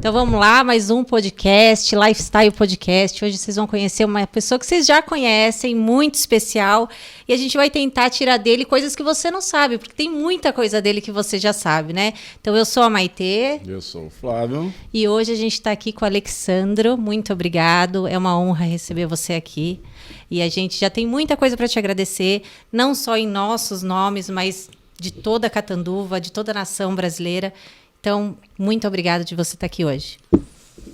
Então vamos lá, mais um podcast, Lifestyle Podcast. Hoje vocês vão conhecer uma pessoa que vocês já conhecem, muito especial. E a gente vai tentar tirar dele coisas que você não sabe, porque tem muita coisa dele que você já sabe, né? Então eu sou a Maitê. Eu sou o Flávio. E hoje a gente está aqui com o Alexandro. Muito obrigado, é uma honra receber você aqui. E a gente já tem muita coisa para te agradecer, não só em nossos nomes, mas de toda a Catanduva, de toda a nação brasileira. Então, muito obrigada de você estar aqui hoje.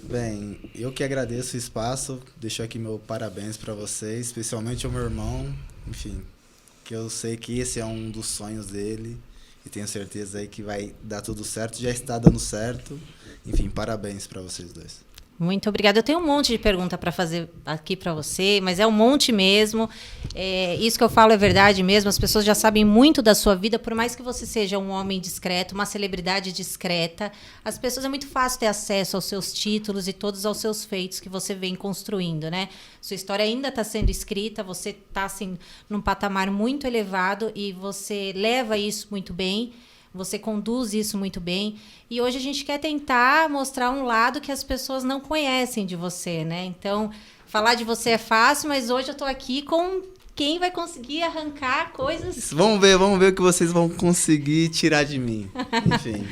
Bem, eu que agradeço o espaço, deixo aqui meu parabéns para vocês, especialmente ao meu irmão, enfim, que eu sei que esse é um dos sonhos dele e tenho certeza aí que vai dar tudo certo, já está dando certo, enfim, parabéns para vocês dois. Muito obrigada. Eu tenho um monte de pergunta para fazer aqui para você, mas é um monte mesmo. Isso que eu falo é verdade mesmo. As pessoas já sabem muito da sua vida, por mais que você seja um homem discreto, uma celebridade discreta. As pessoas é muito fácil ter acesso aos seus títulos e todos aos seus feitos que você vem construindo, né? Sua história ainda está sendo escrita, você está assim, num patamar muito elevado e você leva isso muito bem. Você conduz isso muito bem. E hoje a gente quer tentar mostrar um lado que as pessoas não conhecem de você, né? Então, falar de você é fácil, mas hoje eu tô aqui com quem vai conseguir arrancar coisas... Vamos ver o que vocês vão conseguir tirar de mim. Enfim.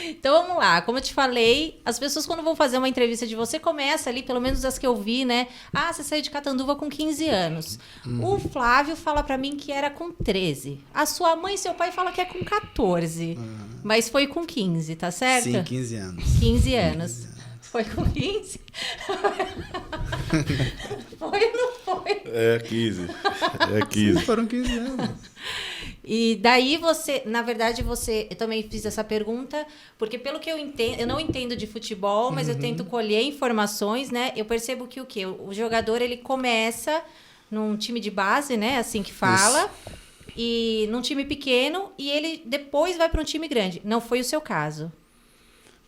Então, vamos lá. Como eu te falei, as pessoas quando vão fazer uma entrevista de você, começa ali, pelo menos as que eu vi, né? Ah, você saiu de Catanduva com 15 anos. O Flávio fala pra mim que era com 13. A sua mãe e seu pai falam que é com 14. Mas foi com 15, tá certo? Sim, 15 anos. 15 anos. Foi com 15? Foi ou não foi? É 15. É 15. Sim, foram 15 anos. E daí você, na verdade, eu também fiz essa pergunta, porque pelo que eu entendo, eu não entendo de futebol, mas eu tento colher informações, né? Eu percebo que o quê? O jogador, ele começa num time de base, né? Assim que fala, e num time pequeno, e ele depois vai para um time grande. Não foi o seu caso.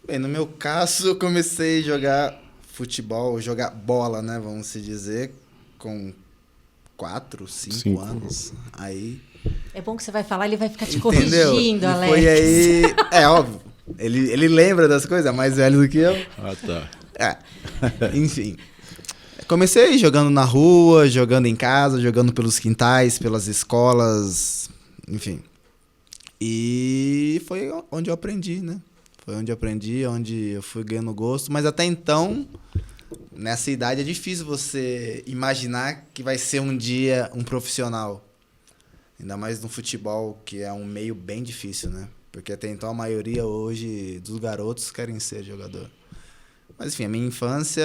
Bem, no meu caso, eu comecei a jogar futebol, jogar bola, né? Vamos se dizer, com 4, 5 anos. Aí... É bom que você vai falar, ele vai ficar te Entendeu? corrigindo, E Alex. foi aí... É óbvio. Ele lembra das coisas, é mais velho do que eu. Ah, tá. Enfim. Comecei jogando na rua, jogando em casa, jogando pelos quintais, pelas escolas, enfim. E foi onde eu aprendi, né? Foi onde eu aprendi, onde eu fui ganhando gosto. Mas até então, nessa idade, é difícil você imaginar que vai ser um dia um profissional. Ainda mais no futebol, que é um meio bem difícil, né? Porque até então a maioria hoje dos garotos querem ser jogador. Mas enfim, a minha infância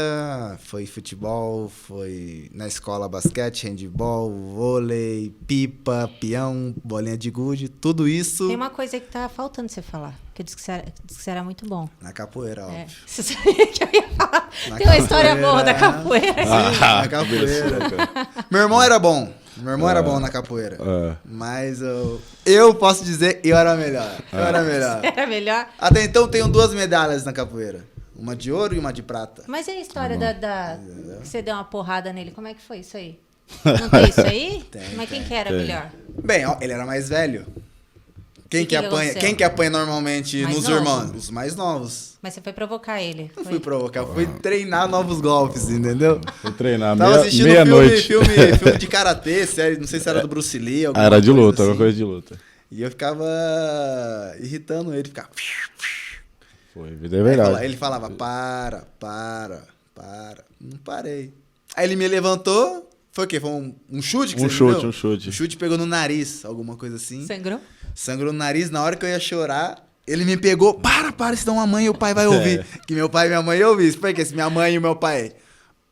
foi futebol, foi na escola basquete, handebol, vôlei, pipa, peão, bolinha de gude, tudo isso... Tem uma coisa que tá faltando você falar, que eu disse que você era muito bom. Na capoeira, óbvio. Você sabia que eu ia falar? Tem uma história boa da capoeira. Sim, na capoeira. Meu irmão era bom. Meu irmão era bom na capoeira. Mas eu posso dizer que eu era melhor. Eu era melhor. Você era melhor? Até então tenho 2 medalhas na capoeira. Uma de ouro e uma de prata. Mas e a história que você deu uma porrada nele? Como é que foi isso aí? Não tem isso aí? Mas quem que era melhor? Bem, ó, ele era mais velho. Quem que apanha normalmente Mais nos novo? irmãos? Os mais novos. Mas você foi provocar ele. Não Foi? fui provocar, fui treinar novos golpes, entendeu? Fui treinar Tava assistindo meia-noite. filme de karatê, série, não sei se era do Bruce Lee. Era de luta, assim. alguma coisa de luta. E eu ficava irritando ele, ficava... Foi, é verdade. Ele falava, para. Não parei. Aí ele me levantou, foi o quê? Foi um chute que você me deu? Um chute. Um chute pegou no nariz, alguma coisa assim. Sangrou? Sangrou no nariz, na hora que eu ia chorar, ele me pegou, para, senão a mãe e o pai vai ouvir. Que meu pai e minha mãe iam ouvir. Porque se minha mãe e o meu pai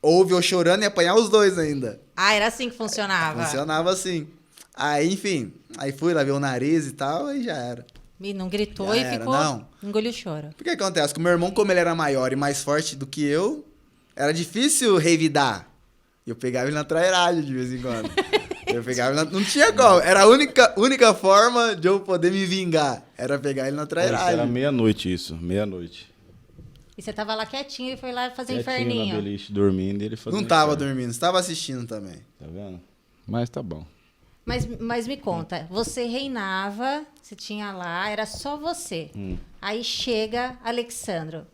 ouvem eu chorando, ia apanhar os dois ainda. Ah, era assim que funcionava? Funcionava assim. Aí, enfim, aí fui, lavei o nariz e tal, aí já era. E não gritou Já e era, ficou... não. Engoliu o choro. Porque acontece? Com o meu irmão, como ele era maior e mais forte do que eu, era difícil revidar. Eu pegava ele na trairagem de vez em quando. Eu pegava ele não tinha como. Era a única forma de eu poder me vingar. Era pegar ele na trairagem. Era meia-noite isso, meia-noite. E você tava lá quietinho e foi lá fazer Na inferninho. beliche, dormindo, e ele fazendo Não tava inferno. dormindo, estava assistindo também. Tá vendo? Mas tá bom. Mas me conta, você reinava, você tinha lá, era só você. Aí chega Alexandro.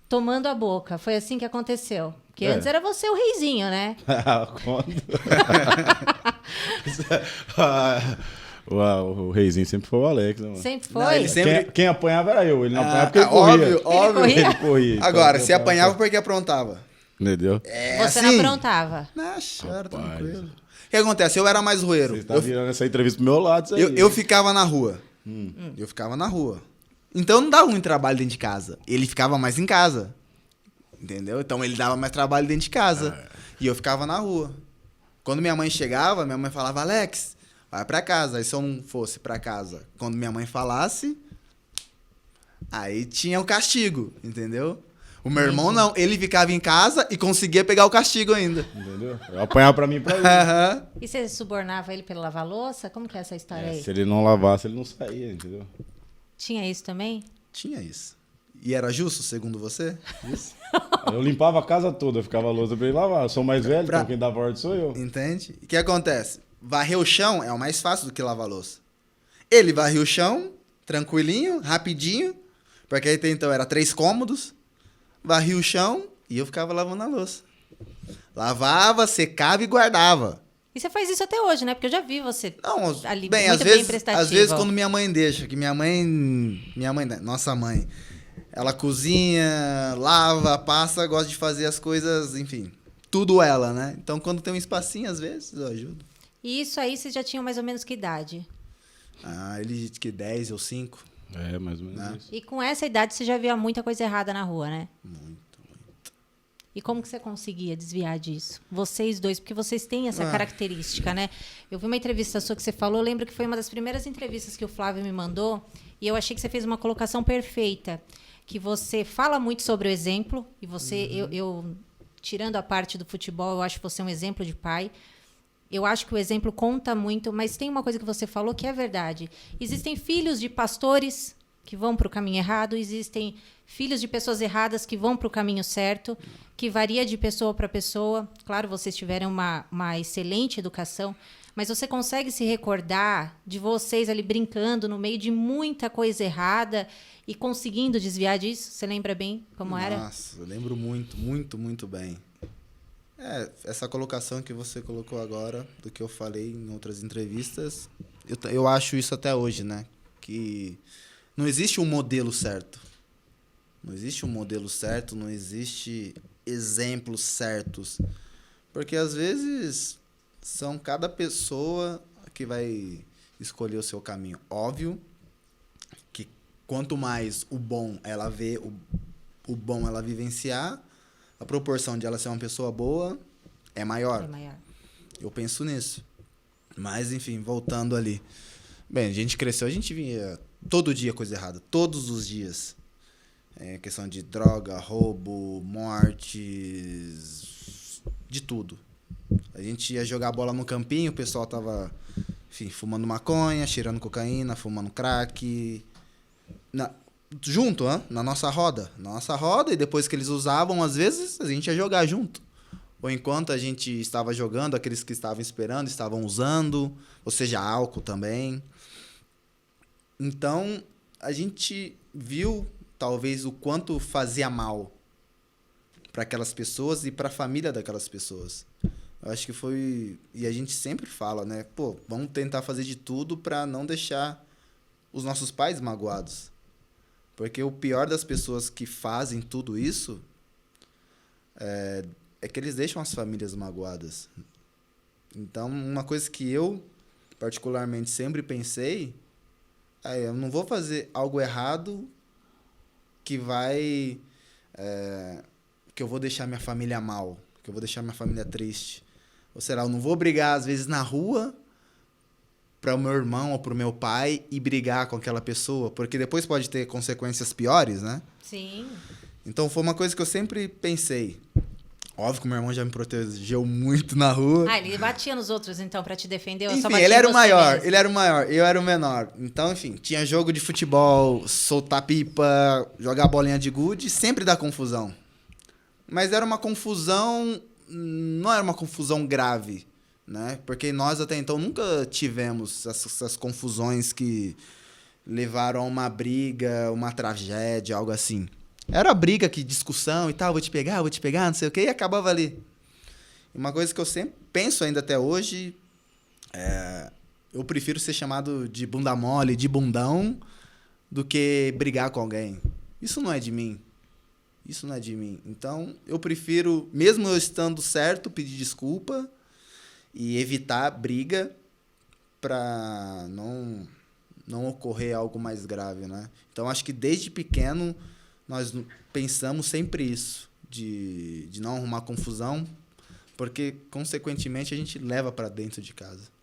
tomando a boca. Foi assim que aconteceu. Porque É. antes era você o reizinho, né? Quando? O reizinho sempre foi o Alex, né, mano? Sempre Não, foi? ele sempre- Quem apanhava era eu. Ele não apanhava porque ele corria. óbvio, óbvio. corria? Ele corria. então Agora, eu se apanhava porque aprontava. Entendeu? É Você assim. não aprontava. Nossa, era Rapaz. tranquilo. O que acontece? Eu era mais roeiro. Você tá virando essa entrevista pro meu lado, isso aí. Eu ficava na rua. Eu ficava na rua. Então não dava muito trabalho dentro de casa. Ele ficava mais em casa. Entendeu? Então ele dava mais trabalho dentro de casa. E eu ficava na rua. Quando minha mãe chegava, minha mãe falava, Alex, vai pra casa. Aí se eu não fosse pra casa, quando minha mãe falasse, aí tinha o castigo, entendeu? O meu irmão não, ele ficava em casa e conseguia pegar o castigo ainda. Entendeu? Eu apanhava pra mim e pra ele. Aham. E você subornava ele pelo lavar louça? Como que é essa história aí? Se ele não lavasse, ele não saía, entendeu? Tinha isso também? Tinha isso. E era justo, segundo você? Eu limpava a casa toda, eu ficava lousa pra ele lavar. Eu sou mais velho, então quem dava ordem sou eu. Entende? E o que acontece? Varrer o chão é o mais fácil do que lavar a louça. Ele varria o chão, tranquilinho, rapidinho, porque aí então era 3 cômodos, varria o chão e eu ficava lavando a louça. Lavava, secava e guardava. E você faz isso até hoje, né? Porque eu já vi você Não, ali bem, muito bem prestativo. às vezes quando minha mãe deixa, que minha mãe, nossa mãe, ela cozinha, lava, passa, gosta de fazer as coisas, enfim, tudo ela, né? Então quando tem um espacinho, às vezes eu ajudo. E isso aí vocês já tinham mais ou menos que idade? Ah, ele que 10 ou 5. É, mais ou menos Né? isso. E com essa idade você já via muita coisa errada na rua, né? Muito. E como que você conseguia desviar disso? Vocês dois, porque vocês têm essa característica, né? Eu vi uma entrevista sua que você falou, eu lembro que foi uma das primeiras entrevistas que o Flávio me mandou, e eu achei que você fez uma colocação perfeita, que você fala muito sobre o exemplo, e você, eu tirando a parte do futebol, eu acho você um exemplo de pai. Eu acho que o exemplo conta muito, mas tem uma coisa que você falou que é verdade. Existem filhos de pastores que vão para o caminho errado, existem filhos de pessoas erradas que vão para o caminho certo, que varia de pessoa para pessoa. Claro, vocês tiveram uma excelente educação, mas você consegue se recordar de vocês ali brincando no meio de muita coisa errada e conseguindo desviar disso? Você lembra bem como era? Nossa, eu lembro muito, muito, muito bem. Essa colocação que você colocou agora, do que eu falei em outras entrevistas, eu acho isso até hoje, né? Que não existe um modelo certo. Não existe um modelo certo, não existe exemplos certos. Porque, às vezes, são cada pessoa que vai escolher o seu caminho. Óbvio que quanto mais o bom ela vê, o bom ela vivenciar, a proporção de ela ser uma pessoa boa é maior. É maior. Eu penso nisso. Mas, enfim, voltando ali. Bem, a gente cresceu, a gente via todo dia coisa errada. Todos os dias. Questão de droga, roubo, mortes, de tudo. A gente ia jogar bola no campinho, o pessoal tava, enfim, fumando maconha, cheirando cocaína, fumando crack. Junto, na nossa roda. Na nossa roda, e depois que eles usavam, às vezes, a gente ia jogar junto. Ou enquanto a gente estava jogando, aqueles que estavam esperando estavam usando, ou seja, álcool também. Então, a gente viu, talvez, o quanto fazia mal para aquelas pessoas e para a família daquelas pessoas. Eu acho que foi... E a gente sempre fala, né? Pô, vamos tentar fazer de tudo para não deixar os nossos pais magoados. Porque o pior das pessoas que fazem tudo isso é que eles deixam as famílias magoadas. Então, uma coisa que eu, particularmente, sempre pensei eu não vou fazer algo errado que vai... que eu vou deixar minha família mal, que eu vou deixar minha família triste. Ou será, eu não vou brigar, às vezes, na rua para o meu irmão ou para o meu pai e brigar com aquela pessoa, porque depois pode ter consequências piores, né? Sim. Então, foi uma coisa que eu sempre pensei. Óbvio que o meu irmão já me protegeu muito na rua. Ele batia nos outros, então, pra te defender? Ou só Enfim, batia ele era em o você maior, mesmo? ele era o maior, eu era o menor. Então, enfim, tinha jogo de futebol, soltar pipa, jogar bolinha de gude, sempre dá confusão. Mas era uma confusão, não era uma confusão grave, né? Porque nós até então nunca tivemos essas confusões que levaram a uma briga, uma tragédia, algo assim. Era briga, que discussão e tal, vou te pegar, não sei o quê, e acabava ali. E uma coisa que eu sempre penso ainda até hoje, eu prefiro ser chamado de bunda mole, de bundão, do que brigar com alguém. Isso não é de mim. Isso não é de mim. Então, eu prefiro, mesmo eu estando certo, pedir desculpa e evitar briga para não ocorrer algo mais grave, né? Então, acho que desde pequeno nós pensamos sempre isso, de não arrumar confusão, porque, consequentemente, a gente leva para dentro de casa.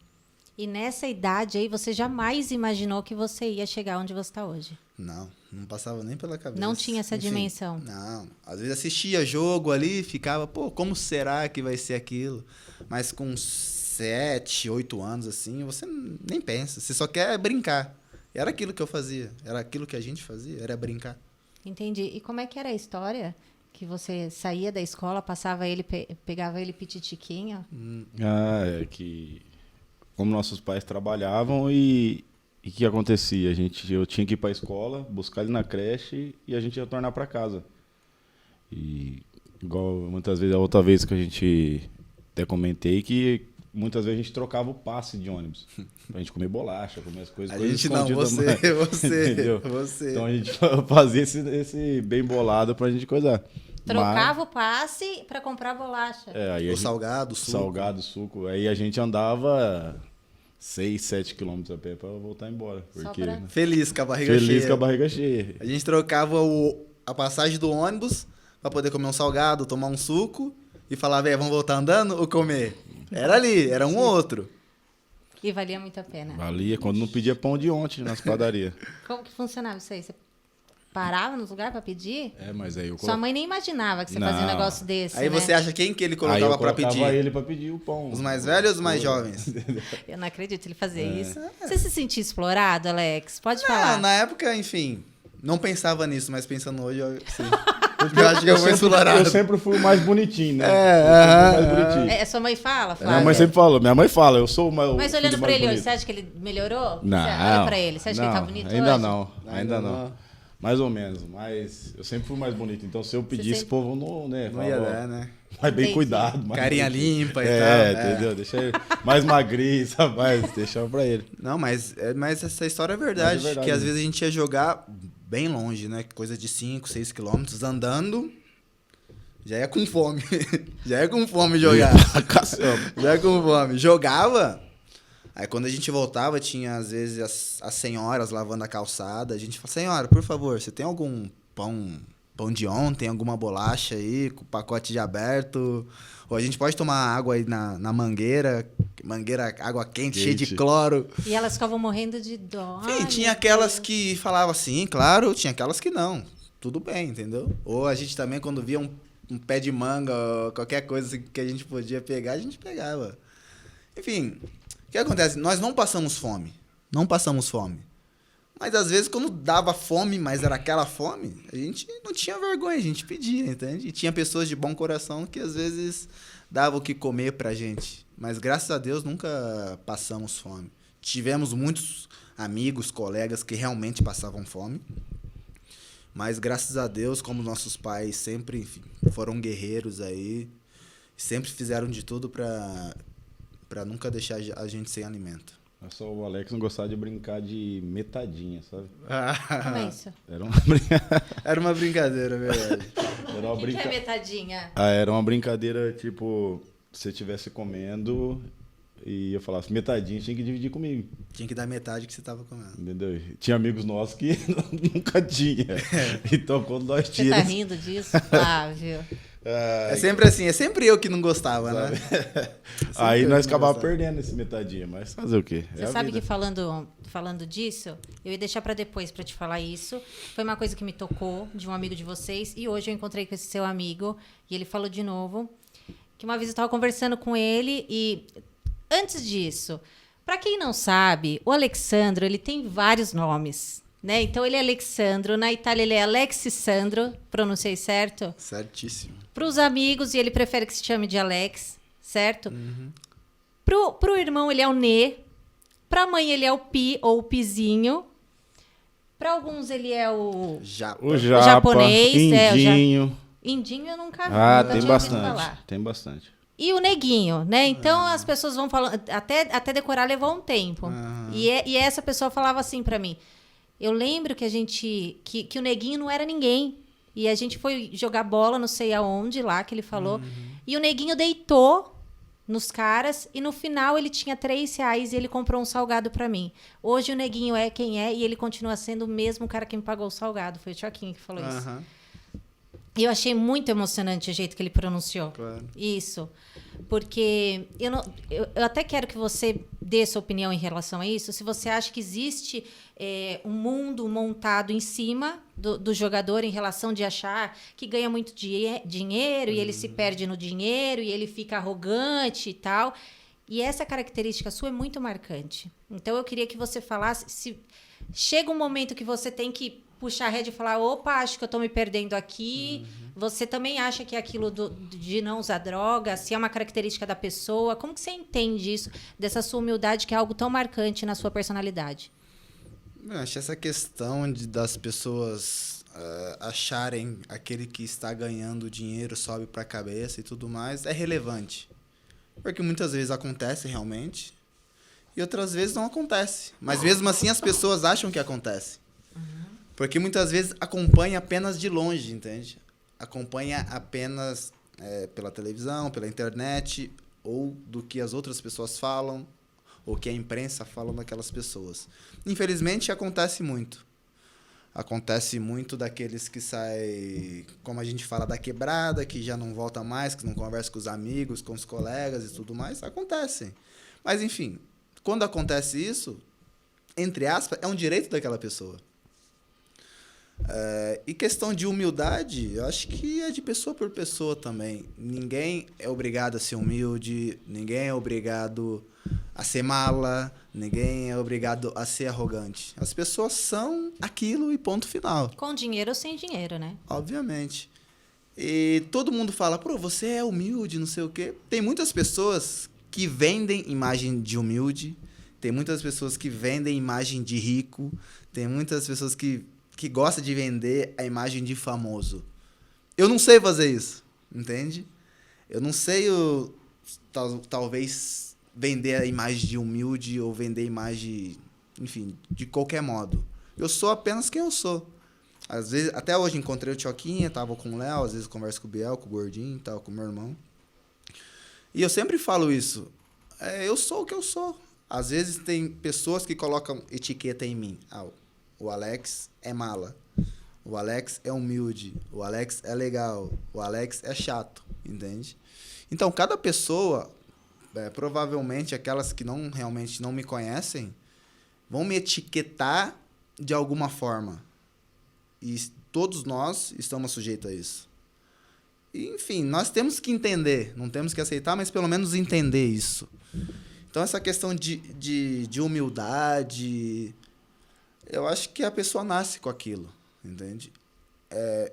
E nessa idade aí, você jamais imaginou que você ia chegar onde você está hoje? Não passava nem pela cabeça. Não tinha essa dimensão? Não. Às vezes assistia jogo ali, ficava, como será que vai ser aquilo? Mas com 7, 8 anos, assim, você nem pensa. Você só quer brincar. Era aquilo que eu fazia. Era aquilo que a gente fazia, era brincar. Entendi. E como é que era a história? Que você saía da escola, passava ele, pegava ele pititiquinho? É que... Como nossos pais trabalhavam e o que acontecia? Eu tinha que ir para a escola, buscar ele na creche e a gente ia retornar para casa. E igual muitas vezes, a outra vez que a gente até comentei que muitas vezes a gente trocava o passe de ônibus. Pra gente comer bolacha, comer as coisas. A gente não, você. Entendeu? Você. Então a gente fazia esse bem bolado pra gente coisar. Trocava o passe para comprar bolacha. Aí o salgado, suco. Salgado, suco. Aí a gente andava 6, 7 quilômetros a pé pra voltar embora. Porque, né? Feliz com a barriga cheia. Feliz com a barriga cheia. A gente trocava a passagem do ônibus pra poder comer um salgado, tomar um suco e falava, vamos voltar andando ou comer? Era ali, era um ou outro. E valia muito a pena. Valia quando não pedia pão de ontem nas padarias. Como que funcionava isso aí? Você parava nos lugares pra pedir? Mas aí eu Sua mãe nem imaginava que você fazia um negócio desse, Aí né? você acha quem que ele colocava pra pedir? Eu colocava ele pra pedir o pão. Os mais velhos ou os mais jovens? Eu não acredito ele fazer isso. Você se sentia explorado, Alex? Pode falar. Na época, enfim, não pensava nisso, mas pensando hoje, sim. Eu acho que eu fui explorado. Eu sempre fui o mais bonitinho, né? Mais bonitinho. Sua mãe fala? Minha mãe sempre falou. Minha mãe fala, eu sou o mais Mas olhando pra ele hoje, bonito. você acha que ele melhorou? Não. Olha pra ele, você acha que ele tá bonito ainda hoje? Ainda não. Mais ou menos, mas eu sempre fui mais bonito. Então, se eu pedisse, o povo não, né? Não ia dar, né? Mas bem cuidado. Carinha limpa e tal. Entendeu? Deixa ele mais magrinho, rapaz. Deixava pra ele. Não, mas essa história é verdade. Que às vezes a gente ia jogar bem longe, né? Coisa de 5, 6 quilômetros, andando. Já é com fome. Já é com fome jogar. Já é com fome. Jogava. Aí quando a gente voltava, tinha às vezes as senhoras lavando a calçada. A gente falava, senhora, por favor, você tem algum pão de ontem, alguma bolacha aí, com pacote de aberto? Ou a gente pode tomar água aí na mangueira, água quente, cheia de cloro. E elas ficavam morrendo de dó. Enfim, tinha aquelas que falavam assim, claro, tinha aquelas que não. Tudo bem, entendeu? Ou a gente também, quando via um pé de manga, ou qualquer coisa que a gente podia pegar, a gente pegava. Enfim, o que acontece? Nós não passamos fome. Não passamos fome. Mas às vezes quando dava fome, mas era aquela fome, a gente não tinha vergonha, a gente pedia, entende? E tinha pessoas de bom coração que às vezes davam o que comer pra gente. Mas graças a Deus nunca passamos fome. Tivemos muitos amigos, colegas que realmente passavam fome. Mas graças a Deus, como nossos pais sempre, enfim, foram guerreiros aí, sempre fizeram de tudo pra nunca deixar a gente sem alimento. Só o Alex não gostava de brincar de metadinha, sabe? Como é isso? Era uma brincadeira, verdade. O que é metadinha? Era uma brincadeira, tipo, se você estivesse comendo e eu falasse metadinha, tinha que dividir comigo. Tinha que dar metade que você tava comendo. Entendeu? Tinha amigos nossos que nunca tinha. Então, quando nós tínhamos... Você tá rindo disso, Flávio? É sempre assim, é sempre eu que não gostava, né? Aí nós acabávamos perdendo esse metadinha, mas fazer o quê? Você sabe que falando disso, eu ia deixar para depois para te falar isso. Foi uma coisa que me tocou de um amigo de vocês e hoje eu encontrei com esse seu amigo e ele falou de novo que uma vez eu estava conversando com ele e antes disso, para quem não sabe, o Alexandro, ele tem vários nomes. Né? Então, ele é Alexandro. Na Itália, ele é Alexissandro. Pronunciei certo? Certíssimo. Para os amigos, e ele prefere que se chame de Alex, certo? Uhum. Pro irmão, ele é o Nê. Para a mãe, ele é o Pi, ou o Pizinho. Para alguns ele é o Japa. O japa, japonês, indinho. indinho eu nunca vi, Ah, nunca tem tinha ouvido bastante. falar. Tem bastante. E o neguinho, né? Então as pessoas vão falando, até decorar levou um tempo. E essa pessoa falava assim pra mim. Eu lembro que que o neguinho não era ninguém. E a gente foi jogar bola, não sei aonde lá que ele falou. E o neguinho deitou nos caras e no final ele tinha R$3 e ele comprou um salgado pra mim. Hoje o neguinho é quem é e ele continua sendo o mesmo cara que me pagou o salgado. Foi o Choquinho que falou isso. E eu achei muito emocionante o jeito que ele pronunciou. Claro. Isso. Porque eu até quero que você dê sua opinião em relação a isso. Se você acha que existe um mundo montado em cima do jogador em relação de achar que ganha muito dinheiro e ele se perde no dinheiro e ele fica arrogante e tal. E essa característica sua é muito marcante. Então, eu queria que você falasse se chega um momento que você tem que puxar a rédea e falar, opa, acho que eu estou me perdendo aqui. Você também acha que é aquilo de não usar droga, se é uma característica da pessoa? Como que você entende isso, dessa sua humildade, que é algo tão marcante na sua personalidade? Eu acho essa questão das pessoas acharem aquele que está ganhando dinheiro sobe para a cabeça e tudo mais é relevante. Porque muitas vezes acontece realmente e outras vezes não acontece. Mas mesmo assim as pessoas acham que acontece. Porque muitas vezes acompanha apenas de longe, entende? Acompanha apenas pela televisão, pela internet, ou do que as outras pessoas falam, ou que a imprensa fala daquelas pessoas. Infelizmente, acontece muito. Acontece muito daqueles que saem, como a gente fala, da quebrada, que já não volta mais, que não conversa com os amigos, com os colegas e tudo mais. Acontece. Mas, enfim, quando acontece isso, entre aspas, é um direito daquela pessoa. E questão de humildade, eu acho que é de pessoa por pessoa também. Ninguém é obrigado a ser humilde, ninguém é obrigado a ser mala, ninguém é obrigado a ser arrogante. As pessoas são aquilo e ponto final. Com dinheiro ou sem dinheiro, né? Obviamente. E todo mundo fala, pô, você é humilde, não sei o quê. Tem muitas pessoas que vendem imagem de humilde, tem muitas pessoas que vendem imagem de rico, tem muitas pessoas que gosta de vender a imagem de famoso. Eu não sei fazer isso, entende? Eu não sei, talvez, vender a imagem de humilde ou vender a imagem, enfim, de qualquer modo. Eu sou apenas quem eu sou. Às vezes, até hoje encontrei o Choquinha, tava com o Léo, às vezes converso com o Biel, com o Gordinho, tava com o meu irmão. E eu sempre falo isso. Eu sou o que eu sou. Às vezes tem pessoas que colocam etiqueta em mim. O Alex é mala, o Alex é humilde, o Alex é legal, o Alex é chato, entende? Então, cada pessoa, provavelmente aquelas que realmente não me conhecem, vão me etiquetar de alguma forma. E todos nós estamos sujeitos a isso. E, enfim, nós temos que entender, não temos que aceitar, mas pelo menos entender isso. Então, essa questão de humildade, eu acho que a pessoa nasce com aquilo, entende?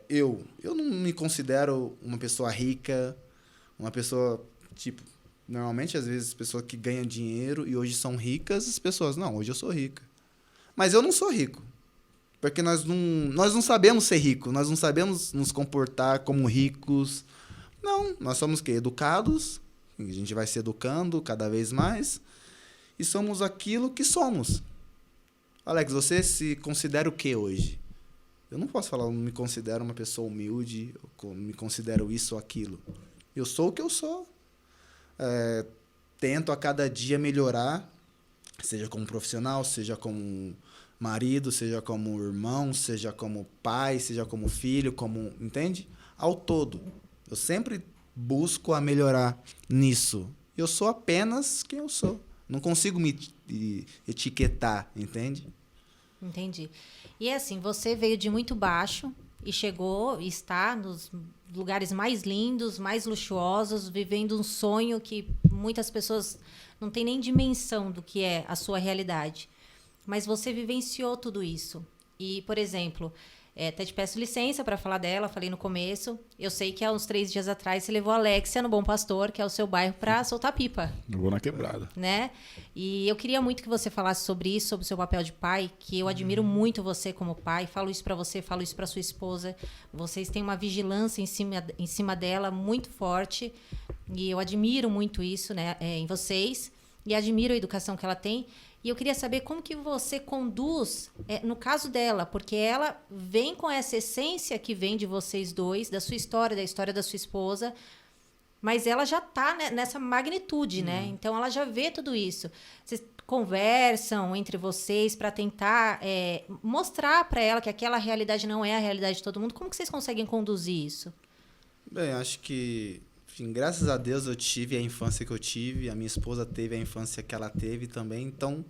Eu não me considero uma pessoa rica, uma pessoa, tipo, normalmente, às vezes, pessoas que ganham dinheiro e hoje são ricas, as pessoas, não, hoje eu sou rica. Mas eu não sou rico, porque nós não sabemos ser ricos, nós não sabemos nos comportar como ricos. Não, nós somos o quê? Educados, a gente vai se educando cada vez mais e somos aquilo que somos. Alex, você se considera o que hoje? Eu não posso falar, eu me considero uma pessoa humilde, eu me considero isso ou aquilo. Eu sou o que eu sou. Tento a cada dia melhorar, seja como profissional, seja como marido, seja como irmão, seja como pai, seja como filho, entende? Ao todo. Eu sempre busco a melhorar nisso. Eu sou apenas quem eu sou. Não consigo me etiquetar, entende? Entendi. E assim, você veio de muito baixo e chegou e está nos lugares mais lindos, mais luxuosos, vivendo um sonho que muitas pessoas não têm nem dimensão do que é a sua realidade. Mas você vivenciou tudo isso. E, por exemplo, Até te peço licença para falar dela, falei no começo. Eu sei que há uns 3 dias atrás você levou a Alexia no Bom Pastor, que é o seu bairro, para soltar pipa. Eu vou na quebrada. Né? E eu queria muito que você falasse sobre isso, sobre o seu papel de pai, que eu admiro muito você como pai. Falo isso para você, falo isso para sua esposa. Vocês têm uma vigilância em cima dela muito forte. E eu admiro muito isso, né, em vocês. E admiro a educação que ela tem. E eu queria saber como que você conduz, no caso dela, porque ela vem com essa essência que vem de vocês dois, da sua história, da história da sua esposa, mas ela já está nessa magnitude, né? Então, ela já vê tudo isso. Vocês conversam entre vocês para tentar mostrar para ela que aquela realidade não é a realidade de todo mundo. Como que vocês conseguem conduzir isso? Bem, acho que, enfim, graças a Deus eu tive a infância que eu tive, a minha esposa teve a infância que ela teve também. Então,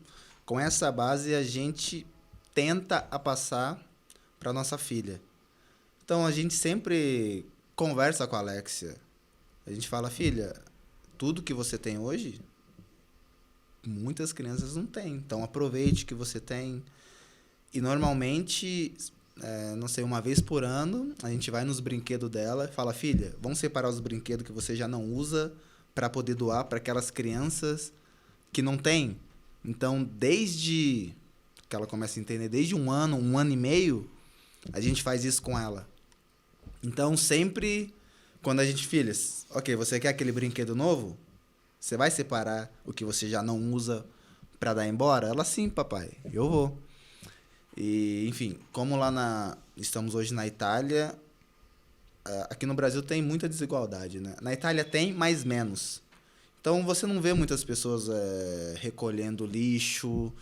com essa base, a gente tenta passar para nossa filha. Então, a gente sempre conversa com a Alexia. A gente fala, filha, tudo que você tem hoje, muitas crianças não têm. Então, aproveite que você tem. E, normalmente, não sei, uma vez por ano, a gente vai nos brinquedos dela e fala, filha, vamos separar os brinquedos que você já não usa para poder doar para aquelas crianças que não têm. Então, desde que ela começa a entender, desde 1 ano e meio, a gente faz isso com ela. Então, sempre, quando a gente, filhas, ok, você quer aquele brinquedo novo? Você vai separar o que você já não usa para dar embora? Ela, sim, papai, eu vou. E, enfim, como estamos hoje na Itália, aqui no Brasil tem muita desigualdade, né? Na Itália tem, mas menos. Então, você não vê muitas pessoas recolhendo lixo,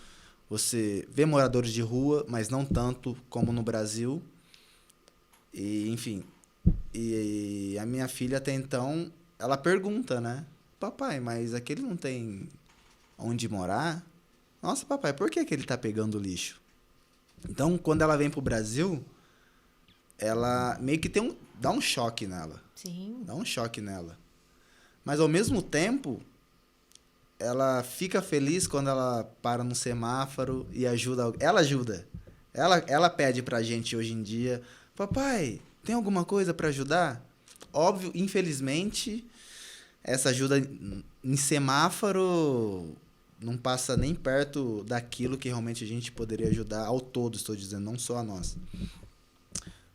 você vê moradores de rua, mas não tanto como no Brasil. E, enfim, e a minha filha até então, ela pergunta, né? Papai, mas aquele não tem onde morar? Nossa, papai, por que ele tá pegando lixo? Então, quando ela vem pro Brasil, ela meio que dá um choque nela. Sim. Dá um choque nela. Mas, ao mesmo tempo, ela fica feliz quando ela para no semáforo e ajuda. Ela ajuda. Ela pede pra gente hoje em dia, papai, tem alguma coisa para ajudar? Óbvio, infelizmente, essa ajuda em semáforo não passa nem perto daquilo que realmente a gente poderia ajudar ao todo, estou dizendo, não só a nós.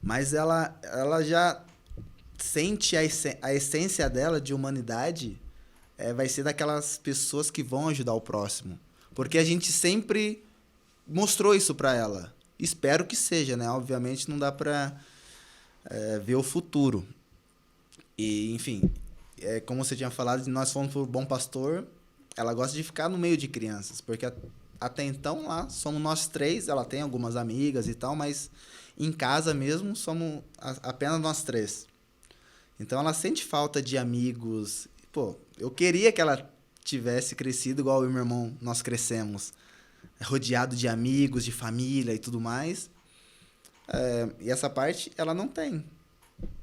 Mas ela já sente a essência dela de humanidade, vai ser daquelas pessoas que vão ajudar o próximo. Porque a gente sempre mostrou isso para ela. Espero que seja, né? Obviamente não dá para ver o futuro. E, enfim, como você tinha falado, nós fomos pro Bom Pastor. Ela gosta de ficar no meio de crianças, porque até então lá somos nós 3, ela tem algumas amigas e tal, mas em casa mesmo somos apenas nós 3. Então ela sente falta de amigos. Pô, eu queria que ela tivesse crescido igual eu e meu irmão, nós crescemos, rodeado de amigos, de família e tudo mais. E essa parte ela não tem.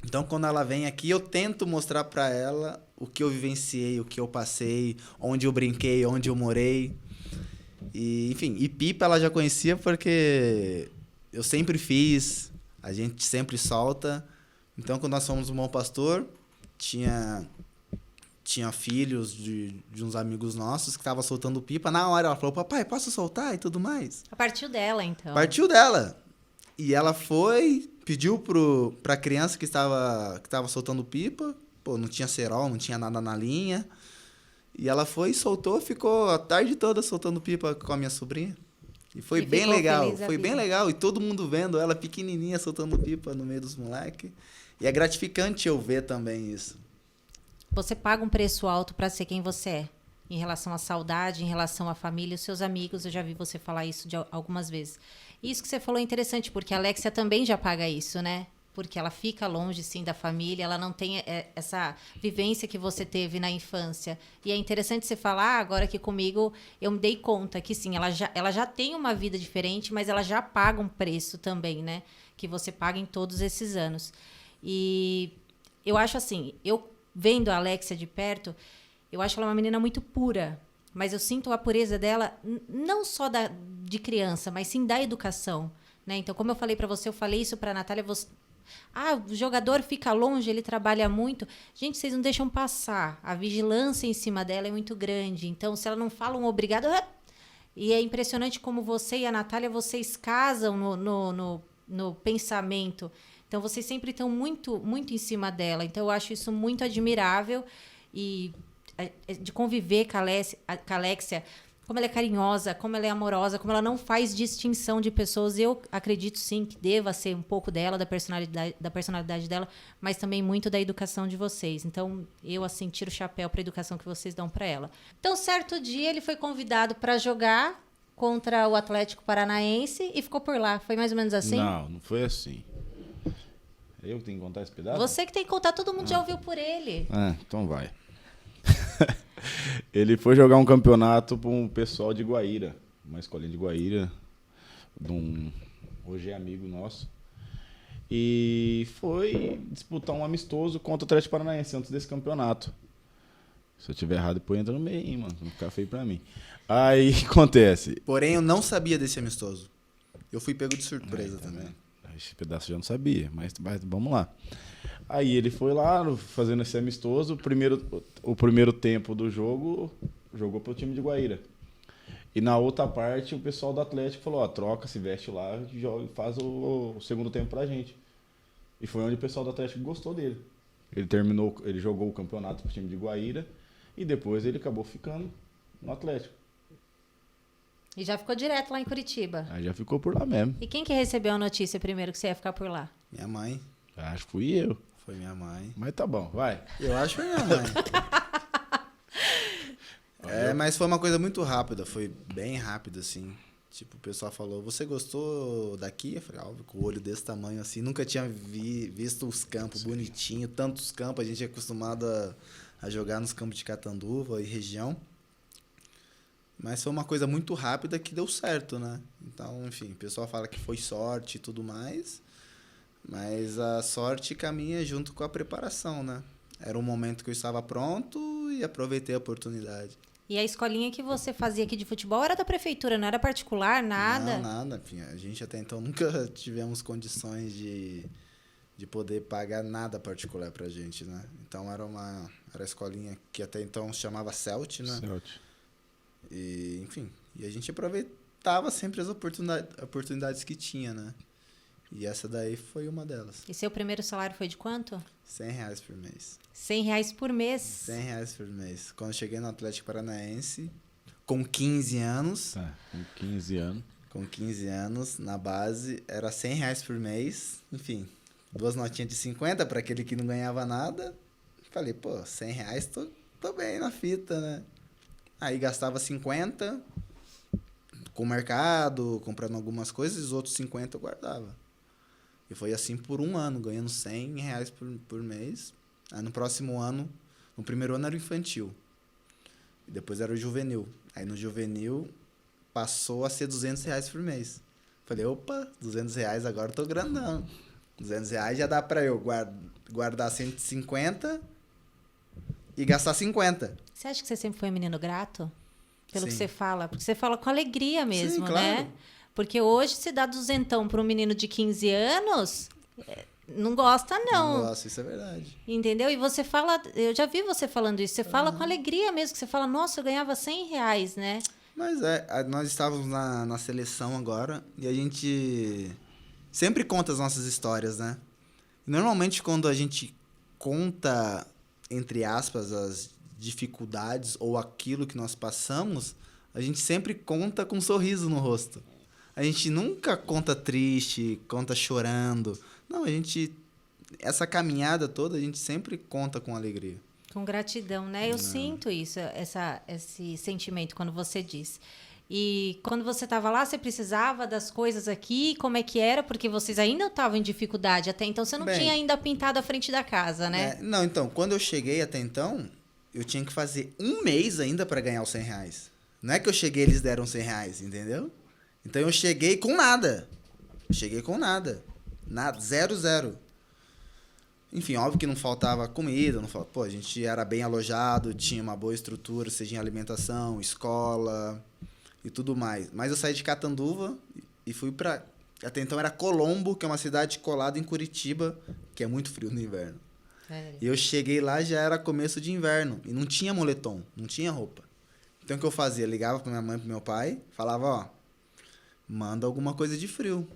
Então, quando ela vem aqui, eu tento mostrar para ela o que eu vivenciei, o que eu passei, onde eu brinquei, onde eu morei. E, enfim, e pipa ela já conhecia porque eu sempre fiz, a gente sempre solta. Então, quando nós fomos no Bom Pastor, tinha filhos de uns amigos nossos que estavam soltando pipa. Na hora ela falou, papai, posso soltar e tudo mais? Partiu dela, então. Partiu dela. E ela foi, pediu pra criança que estava soltando pipa. Pô, não tinha cerol, não tinha nada na linha. E ela foi, soltou, ficou a tarde toda soltando pipa com a minha sobrinha. E foi bem legal, foi bem legal. E todo mundo vendo ela pequenininha soltando pipa no meio dos moleques. E é gratificante eu ver também isso. Você paga um preço alto para ser quem você é. Em relação à saudade, em relação à família, os seus amigos. Eu já vi você falar isso algumas vezes. Isso que você falou é interessante, porque a Alexia também já paga isso, né? Porque ela fica longe, sim, da família, ela não tem essa vivência que você teve na infância. E é interessante você falar, agora que comigo eu me dei conta que, sim, ela já tem uma vida diferente, mas ela já paga um preço também, né? Que você paga em todos esses anos. E eu acho assim, eu vendo a Alexia de perto, eu acho ela uma menina muito pura, mas eu sinto a pureza dela não só de criança, mas sim da educação. né? Então, como eu falei para você, eu falei isso para a Natália, o jogador fica longe, ele trabalha muito. Gente, vocês não deixam passar. A vigilância em cima dela é muito grande. Então, se ela não fala um obrigado... E é impressionante como você e a Natália, vocês casam no pensamento. Então, vocês sempre estão muito, muito em cima dela. Então, eu acho isso muito admirável. E de conviver com a Alexia, como ela é carinhosa, como ela é amorosa, como ela não faz distinção de pessoas. Eu acredito, sim, que deva ser um pouco dela, da personalidade dela, mas também muito da educação de vocês. Então, eu, assim, tiro o chapéu para a educação que vocês dão para ela. Então, certo dia, ele foi convidado para jogar contra o Atlético Paranaense e ficou por lá. Foi mais ou menos assim? Não foi assim. Eu que tenho que contar esse pedaço? Você que tem que contar, todo mundo já ouviu por ele. Então vai. Ele foi jogar um campeonato para um pessoal de Guaíra, uma escolinha de Guaíra, hoje é amigo nosso, e foi disputar um amistoso contra o Atlético Paranaense antes desse campeonato. Se eu tiver errado, depois entra no meio, hein, mano, não ficar feio pra mim. Aí acontece. Porém, eu não sabia desse amistoso. Eu fui pego de surpresa também. Esse pedaço eu já não sabia, mas vamos lá. Aí ele foi lá fazendo esse amistoso. O primeiro tempo do jogo jogou pro time de Guaíra. E na outra parte o pessoal do Atlético falou: troca, se veste lá e faz o segundo tempo pra gente. E foi onde o pessoal do Atlético gostou dele. Ele jogou o campeonato pro time de Guaíra e depois ele acabou ficando no Atlético. E já ficou direto lá em Curitiba. Aí já ficou por lá mesmo. E quem que recebeu a notícia primeiro que você ia ficar por lá? Minha mãe. Acho que fui eu. Foi minha mãe. Mas tá bom, vai. Eu acho que foi minha mãe. Mas foi uma coisa muito rápida, foi bem rápido, assim. Tipo, o pessoal falou, você gostou daqui? Eu falei, óbvio, com o olho desse tamanho, assim. Nunca tinha visto os campos bonitinhos, tantos campos. A gente é acostumado a jogar nos campos de Catanduva e região. Mas foi uma coisa muito rápida que deu certo, né? Então, enfim, o pessoal fala que foi sorte e tudo mais. Mas a sorte caminha junto com a preparação, né? Era um momento que eu estava pronto e aproveitei a oportunidade. E a escolinha que você fazia aqui de futebol era da prefeitura, não era particular, nada? Não, nada. Enfim, a gente até então nunca tivemos condições de poder pagar nada particular pra gente, né? Então era a escolinha que até então se chamava Celt, né? Celt. E, enfim, a gente aproveitava sempre as oportunidades que tinha, né? E essa daí foi uma delas. E seu primeiro salário foi de quanto? R$100 por mês. R$100 por mês? R$100 por mês. Quando eu cheguei no Atlético Paranaense, com 15 anos... com 15 anos. Com 15 anos, na base, era R$100 por mês. Enfim, 2 notinhas de 50 para aquele que não ganhava nada. Falei, pô, R$100, tô bem na fita, né? Aí gastava 50 com o mercado, comprando algumas coisas, e os outros 50 eu guardava. E foi assim por um ano, ganhando R$100 por mês. Aí no próximo ano, no primeiro ano era o infantil. E depois era o juvenil. Aí no juvenil passou a ser R$200 por mês. Falei, opa, R$200 agora eu tô grandão. R$200 já dá pra eu guardar 150 e gastar 50. Você acha que você sempre foi um menino grato? Pelo Sim. que você fala? Porque você fala com alegria mesmo, Sim, claro. né? Porque hoje, se dá duzentão para um menino de 15 anos, não gosta, não. Não gosto, isso é verdade. Entendeu? E você fala, eu já vi você falando isso, você fala com alegria mesmo, que você fala, nossa, eu ganhava R$100, né? Mas nós estávamos na seleção agora e a gente sempre conta as nossas histórias, né? E normalmente quando a gente conta, entre aspas, as dificuldades ou aquilo que nós passamos, a gente sempre conta com um sorriso no rosto. A gente nunca conta triste, conta chorando. Não, essa caminhada toda a gente sempre conta com alegria. Com gratidão, né? Eu sinto isso, esse sentimento quando você diz. E quando você estava lá, você precisava das coisas aqui? Como é que era? Porque vocês ainda estavam em dificuldade até então. Você não tinha ainda pintado a frente da casa, né? Não, então, quando eu cheguei até então, eu tinha que fazer um mês ainda para ganhar os R$100. Não é que eu cheguei e eles deram R$100, entendeu? Então eu cheguei com nada. Nada, 0. Enfim, óbvio que não faltava comida, Pô, a gente era bem alojado, tinha uma boa estrutura, seja em alimentação, escola e tudo mais. Mas eu saí de Catanduva e fui pra Até então era Colombo, que é uma cidade colada em Curitiba, que é muito frio no inverno. Sério. E eu cheguei lá, já era começo de inverno. E não tinha moletom, não tinha roupa. Então o que eu fazia? Ligava pra minha mãe e pro meu pai, falava, ó, manda alguma coisa de frio.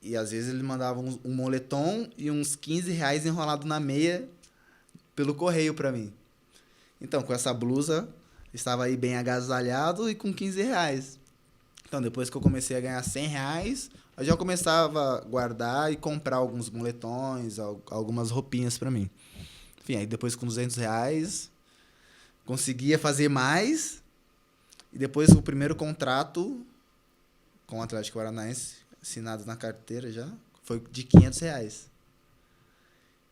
E às vezes eles mandavam um moletom e uns R$ 15 enrolado na meia pelo correio pra mim. Então, com essa blusa, estava aí bem agasalhado e com R$ 15. Então, depois que eu comecei a ganhar R$ 100, eu já começava a guardar e comprar alguns moletons, algumas roupinhas pra mim. Enfim, aí depois com R$ 200, conseguia fazer mais. E depois o primeiro contrato com o Atlético Paranaense, assinado na carteira já, foi de R$ 500.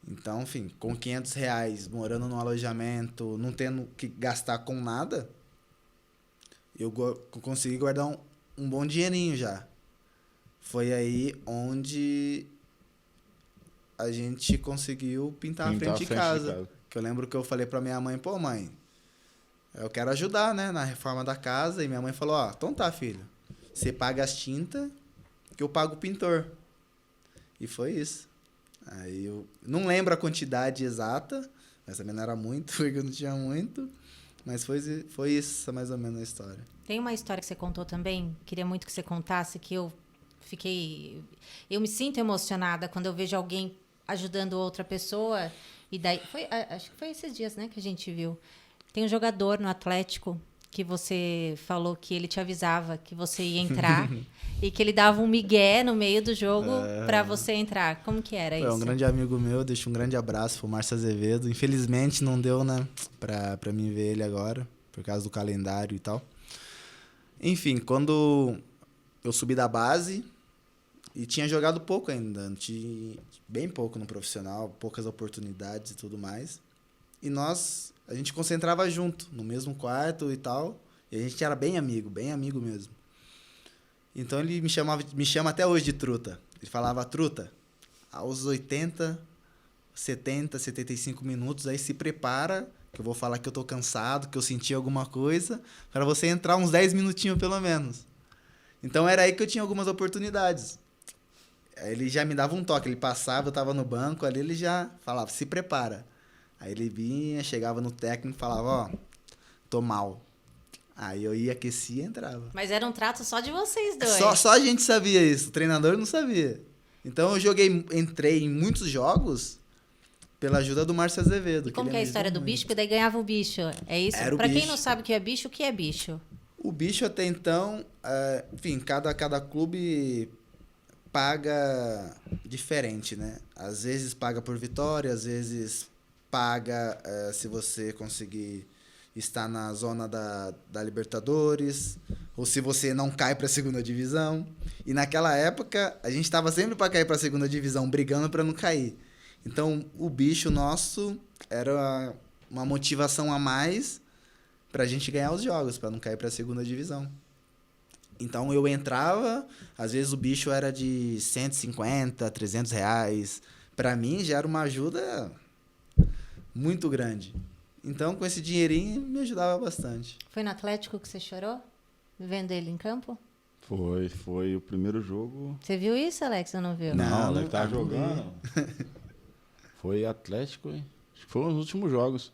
Então, enfim, com R$ 500, morando num alojamento, não tendo que gastar com nada, eu consegui guardar um bom dinheirinho já. Foi aí onde a gente conseguiu pintar a frente de casa. Que eu lembro que eu falei pra minha mãe, pô, mãe, eu quero ajudar, né, na reforma da casa. E minha mãe falou, ó, então tá, filho, você paga as tintas que eu pago o pintor. E foi isso. Aí eu não lembro a quantidade exata, mas também não era muito, porque eu não tinha muito. Mas foi isso, mais ou menos, a história. Tem uma história que você contou também, queria muito que você contasse, que eu me sinto emocionada quando eu vejo alguém ajudando outra pessoa. E daí, acho que foi esses dias, né, que a gente viu. Tem um jogador no Atlético que você falou que ele te avisava que você ia entrar e que ele dava um migué no meio do jogo para você entrar. Como que era isso? É um grande amigo meu, deixo um grande abraço pro Márcio Azevedo. Infelizmente não deu, né, pra mim ver ele agora, por causa do calendário e tal. Enfim, quando eu subi da base e tinha jogado pouco ainda, bem pouco no profissional, poucas oportunidades e tudo mais. E a gente concentrava junto, no mesmo quarto e tal. E a gente era bem amigo mesmo. Então ele me chama até hoje de Truta. Ele falava, Truta, aos 80, 70, 75 minutos, aí se prepara, que eu vou falar que eu tô cansado, que eu senti alguma coisa, para você entrar uns 10 minutinhos pelo menos. Então era aí que eu tinha algumas oportunidades. Ele já me dava um toque, ele passava, eu tava no banco, ali ele já falava, se prepara. Aí ele vinha, chegava no técnico e falava, ó, tô mal. Aí eu ia, aquecia e entrava. Mas era um trato só de vocês dois. Só a gente sabia isso, o treinador não sabia. Então eu entrei em muitos jogos pela ajuda do Márcio Azevedo. E como que é a história do bicho? Porque daí ganhava o bicho, é isso? Era o pra bicho. Quem não sabe o que é bicho? O bicho até então, enfim, cada clube paga diferente, né? Às vezes paga por vitória, às vezes paga se você conseguir estar na zona da Libertadores, ou se você não cai para a segunda divisão. E naquela época, a gente estava sempre para cair para a segunda divisão, brigando para não cair. Então, o bicho nosso era uma motivação a mais para a gente ganhar os jogos, para não cair para a segunda divisão. Então, eu entrava, às vezes o bicho era de 150, 300 reais. Para mim, já era uma ajuda muito grande. Então, com esse dinheirinho, me ajudava bastante. Foi no Atlético que você chorou? Vendo ele em campo? Foi o primeiro jogo. Você viu isso, Alex, ou não viu? Não, ele tava jogando. Foi Atlético, hein? Acho que foi um dos últimos jogos.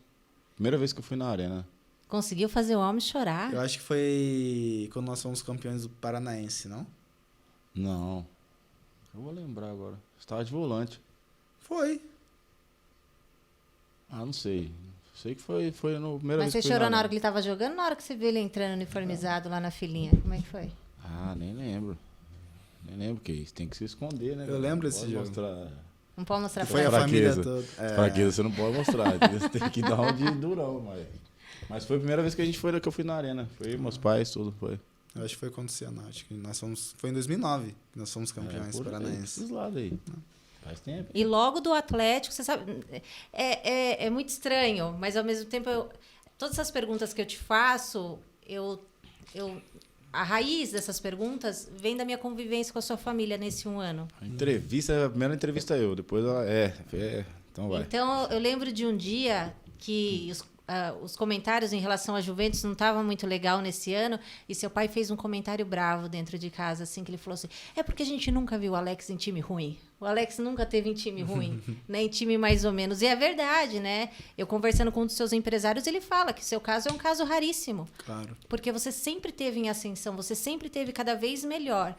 Primeira vez que eu fui na arena. Conseguiu fazer o homem chorar? Eu acho que foi quando nós fomos campeões do Paranaense, não? Não. Eu vou lembrar agora. Você tava de volante. Foi. Ah, não sei. Sei que foi no primeira Mas vez você que chorou na hora que ele tava jogando ou na hora que você viu ele entrando uniformizado lá na filinha? Como é que foi? Ah, nem lembro. Nem lembro que isso. Tem que se esconder, né? Eu lembro desse Pode jogo. mostrar. Não pode mostrar Foi a pra família Fraqueza. toda. Fraqueza você não pode mostrar. Você tem que dar um de durão, mas foi a primeira vez que que eu fui na arena. Foi meus pais, tudo foi. Eu acho que foi quando Cianá. Acho que nós fomos. Foi em 2009 que nós fomos campeões por aí, paranaenses. esses lados aí. Faz tempo. E logo do Atlético, você sabe, é muito estranho, mas ao mesmo tempo, todas essas perguntas que eu te faço, a raiz dessas perguntas vem da minha convivência com a sua família nesse 1 ano. A primeira entrevista depois ela então vai. Então, eu lembro de um dia que os comentários em relação à Juventus não estavam muito legal nesse ano, e seu pai fez um comentário bravo dentro de casa, assim, que ele falou assim, é porque a gente nunca viu o Alex em time ruim. O Alex nunca teve em time ruim, né? Em time mais ou menos. E é verdade, né? Eu conversando com um dos seus empresários, ele fala que seu caso é um caso raríssimo. Claro. Porque você sempre teve em ascensão, você sempre teve cada vez melhor.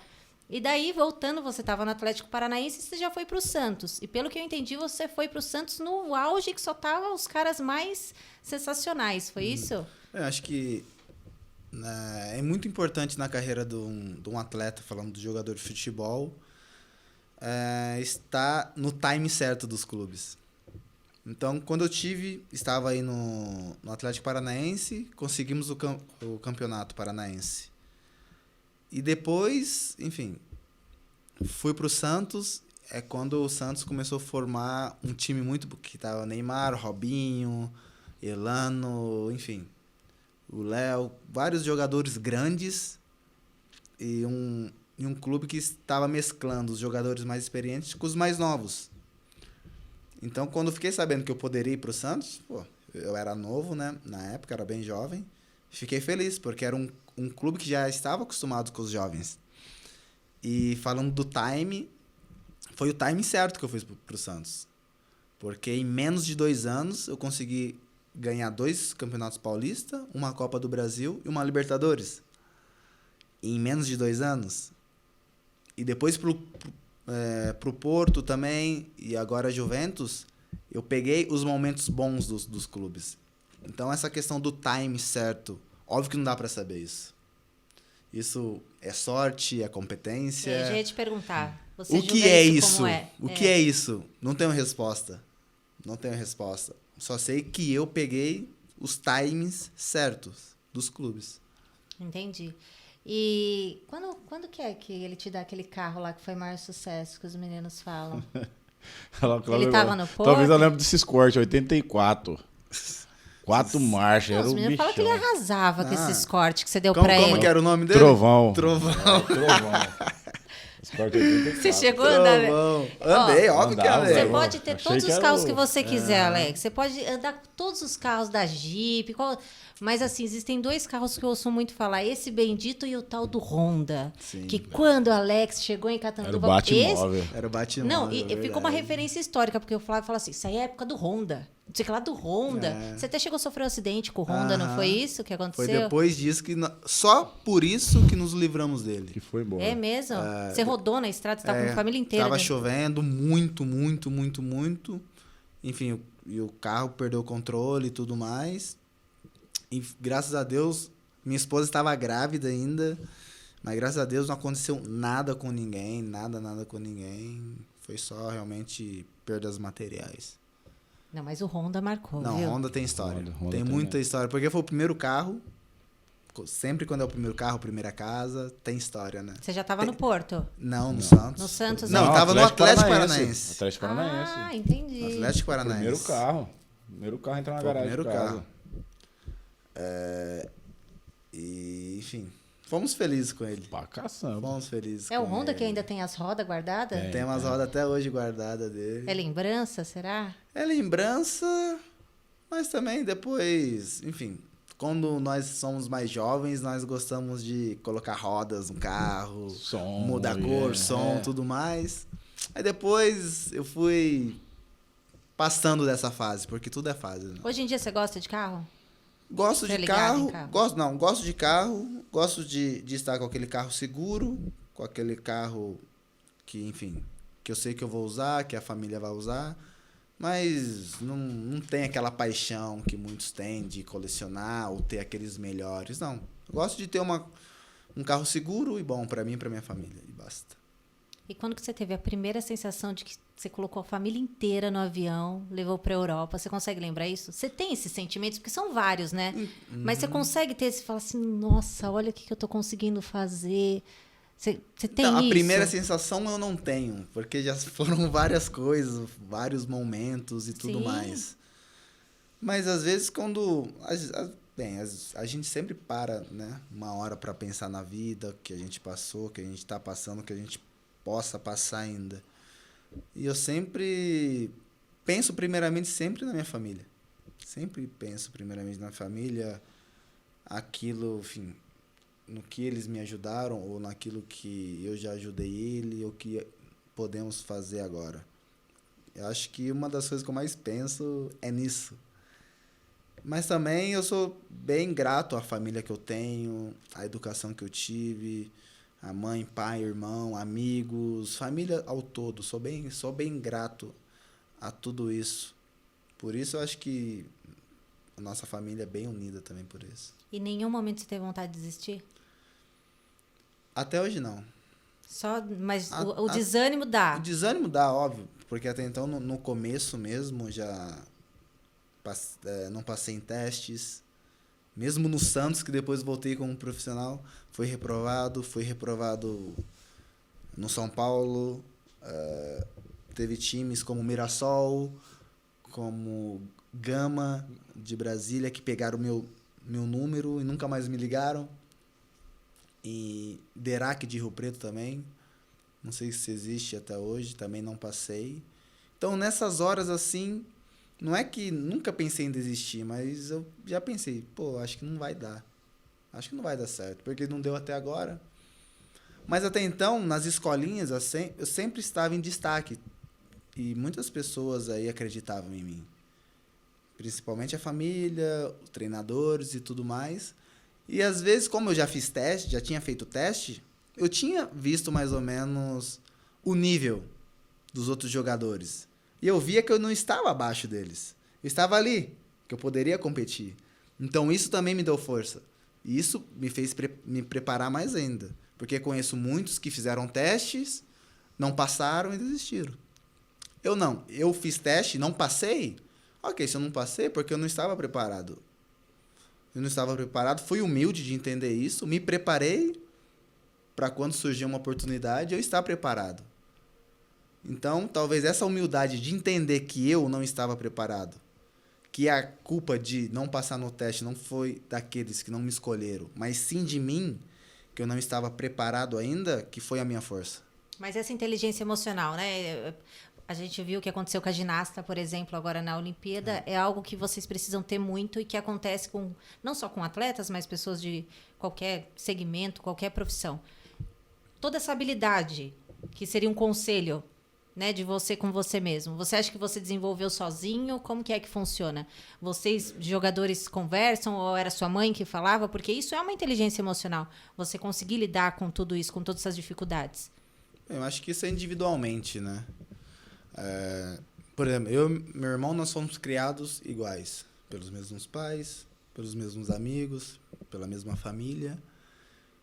E daí, voltando, você estava no Atlético Paranaense e você já foi para o Santos. E pelo que eu entendi, você foi para o Santos no auge que só tava os caras mais sensacionais. Foi isso? Eu acho que é muito importante na carreira de um atleta, falando do jogador de futebol, estar no time certo dos clubes. Então, quando eu estava aí no Atlético Paranaense, conseguimos o campeonato paranaense. E depois, enfim, fui para o Santos. É quando o Santos começou a formar um time muito... que tava Neymar, Robinho, Elano, enfim, o Léo, vários jogadores grandes e um clube que estava mesclando os jogadores mais experientes com os mais novos. Então, quando eu fiquei sabendo que eu poderia ir para o Santos, eu era novo, né? Na época, era bem jovem. Fiquei feliz, porque era um clube que já estava acostumado com os jovens. E falando do time, foi o time certo que eu fui para o Santos. Porque em menos de 2 anos, eu consegui ganhar 2 campeonatos paulistas, uma Copa do Brasil e uma Libertadores. Em menos de 2 anos. E depois pro Porto também, e agora a Juventus, eu peguei os momentos bons dos clubes. Então, essa questão do time certo, óbvio que não dá para saber isso. Isso é sorte, é competência. Eu já ia te perguntar. Você O que julga é isso? isso? Como é? O que é isso? Não tenho resposta. Não tenho resposta. Só sei que eu peguei os times certos dos clubes. Entendi. E quando que é que ele te dá aquele carro lá que foi maior sucesso, que os meninos falam? Ele tava no Porto? Talvez eu lembre desses cortes, 84. 4 marchas, era Os o meninos falam que ele bichão. arrasava com esses cortes que você deu Como, pra como ele. que era o nome dele? Trovão. Trovão. Trovão. Esse corte 84. Você chegou a andar... Trovão. Andei, óbvio que andava, andei. Você Eu pode ter achei todos que os era carros o- que você quiser, Alex. Você pode andar com todos os carros da Jeep. Mas, assim, existem 2 carros que eu ouço muito falar. Esse bendito e o tal do Honda. Sim. Que quando o Alex chegou em Era o Catanduva... Batmóvel. Era o Batman. Não, e ficou uma referência histórica, porque o Flávio fala assim, isso aí é a época do Honda. Não sei o que lá do Honda. É. Você até chegou a sofrer um acidente com o Honda, não foi isso que aconteceu? Foi depois disso que... Só por isso que nos livramos dele. Que foi embora. É mesmo? Você rodou na estrada, você estava com a família inteira. Tava dentro. chovendo muito. Enfim, e o carro perdeu o controle e tudo mais. E graças a Deus, minha esposa estava grávida ainda. Mas graças a Deus não aconteceu nada com ninguém. Nada com ninguém. Foi só realmente perdas materiais. Não, mas o Honda marcou, Não, viu? Honda tem história. Honda tem também. muita história. Porque foi o primeiro carro. Sempre quando é o primeiro carro, primeira casa, tem história, né? Você já estava no Porto? Não, no Santos. No Santos, Não, não. tava no Atlético Paranaense. Atlético Paranaense. Ah, entendi. Atlético Paranaense. Primeiro carro. Primeiro carro a entrar na Foi o garagem primeiro de casa. carro. E, enfim, fomos felizes com ele. Pra caçamba. Fomos felizes É o com Honda ele. que ainda tem as rodas guardadas? Tem umas rodas até hoje guardadas dele. É lembrança, será? É lembrança, mas também depois, enfim, quando nós somos mais jovens, nós gostamos de colocar rodas no carro, Som, mudar cor, som, tudo mais. Aí depois eu fui passando dessa fase, porque tudo é fase, né? Hoje em dia você gosta de carro? Gosto Você é de ligado em carro, carro? gosto de carro, gosto de estar com aquele carro seguro, com aquele carro que, enfim, que eu sei que eu vou usar, que a família vai usar, mas não tem aquela paixão que muitos têm de colecionar ou ter aqueles melhores, não. Eu gosto de ter um carro seguro e bom para mim e para minha família, e basta. E quando que você teve a primeira sensação de que você colocou a família inteira no avião, levou para a Europa, você consegue lembrar isso? Você tem esses sentimentos? Porque são vários, né? Mas você consegue ter esse, falar assim, nossa, olha o que eu tô conseguindo fazer. Você tem Não, isso? a primeira sensação eu não tenho, porque já foram várias coisas, vários momentos e tudo Sim. mais. Mas às vezes quando... a gente sempre para, né? Uma hora para pensar na vida, que a gente passou, que a gente tá passando, que a gente possa passar ainda. E eu sempre penso primeiramente sempre na minha família. Sempre penso primeiramente na família, aquilo, enfim, no que eles me ajudaram ou naquilo que eu já ajudei ele ou que podemos fazer agora. Eu acho que uma das coisas que eu mais penso é nisso. Mas também eu sou bem grato à família que eu tenho, à educação que eu tive, a mãe, pai, irmão, amigos, família ao todo. Sou bem grato a tudo isso. Por isso eu acho que a nossa família é bem unida também por isso. E em nenhum momento você teve vontade de desistir? Até hoje não. Mas o desânimo dá. O desânimo dá, óbvio, porque até então no começo mesmo não passei em testes. Mesmo no Santos, que depois voltei como profissional, fui reprovado no São Paulo. Teve times como Mirassol, como Gama de Brasília, que pegaram meu número e nunca mais me ligaram. E Derac de Rio Preto também. Não sei se existe até hoje, também não passei. Então, nessas horas assim, não é que nunca pensei em desistir, mas eu já pensei, acho que não vai dar. Acho que não vai dar certo, porque não deu até agora. Mas até então, nas escolinhas, eu sempre estava em destaque. E muitas pessoas aí acreditavam em mim. Principalmente a família, os treinadores e tudo mais. E às vezes, como eu já fiz teste, já tinha feito teste, eu tinha visto mais ou menos o nível dos outros jogadores. E eu via que eu não estava abaixo deles. Eu estava ali, que eu poderia competir. Então isso também me deu força. E isso me fez me preparar mais ainda. Porque conheço muitos que fizeram testes, não passaram e desistiram. Eu não. Eu fiz teste, não passei. Ok, se eu não passei, porque eu não estava preparado. Eu não estava preparado, fui humilde de entender isso, me preparei para quando surgir uma oportunidade eu estar preparado. Então, talvez essa humildade de entender que eu não estava preparado, que a culpa de não passar no teste não foi daqueles que não me escolheram, mas sim de mim, que eu não estava preparado ainda, que foi a minha força. Mas essa inteligência emocional, né? A gente viu o que aconteceu com a ginasta, por exemplo, agora na Olimpíada. É algo que vocês precisam ter muito e que acontece não só com atletas, mas pessoas de qualquer segmento, qualquer profissão. Toda essa habilidade, que seria um conselho, né, de você com você mesmo. Você acha que você desenvolveu sozinho? Como que é que funciona? Vocês, jogadores, conversam ou era sua mãe que falava? Porque isso é uma inteligência emocional. Você conseguir lidar com tudo isso, com todas essas dificuldades. Eu acho que isso é individualmente, né? Por exemplo, eu e meu irmão, nós fomos criados iguais. Pelos mesmos pais, pelos mesmos amigos, pela mesma família.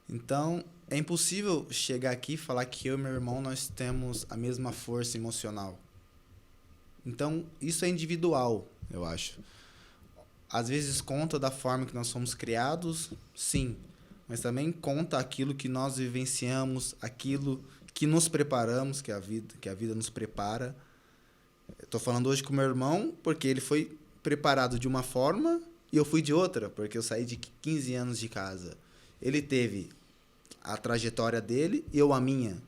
Então, é impossível chegar aqui e falar que eu e meu irmão nós temos a mesma força emocional. Então, isso é individual, eu acho. Às vezes conta da forma que nós fomos criados, sim. Mas também conta aquilo que nós vivenciamos, aquilo que nos preparamos, que a vida nos prepara. Estou falando hoje com meu irmão porque ele foi preparado de uma forma e eu fui de outra, porque eu saí de 15 anos de casa. Ele teve a trajetória dele e eu a minha.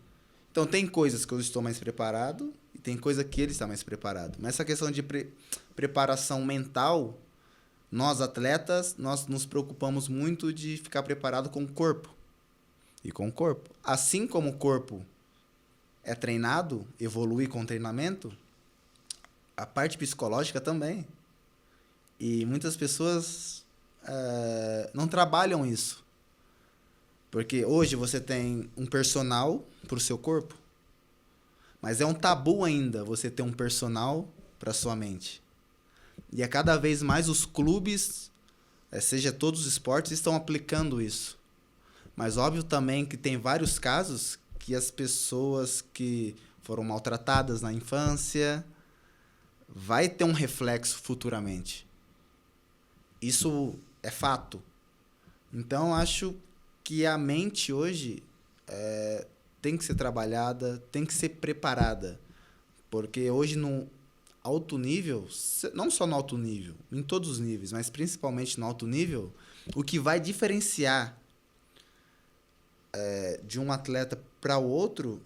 Então tem coisas que eu estou mais preparado e tem coisa que ele está mais preparado. Mas essa questão de preparação mental, nós atletas, nós nos preocupamos muito de ficar preparado com o corpo. E com o corpo. Assim como o corpo é treinado, evolui com o treinamento, a parte psicológica também. E muitas pessoas não trabalham isso. Porque hoje você tem um personal para o seu corpo, mas é um tabu ainda você ter um personal para sua mente. E a cada vez mais os clubes, seja todos os esportes, estão aplicando isso. Mas óbvio também que tem vários casos que as pessoas que foram maltratadas na infância vai ter um reflexo futuramente. Isso é fato. Então, acho que a mente hoje tem que ser trabalhada, tem que ser preparada. Porque hoje, no alto nível, não só no alto nível, em todos os níveis, mas principalmente no alto nível, o que vai diferenciar de um atleta para o outro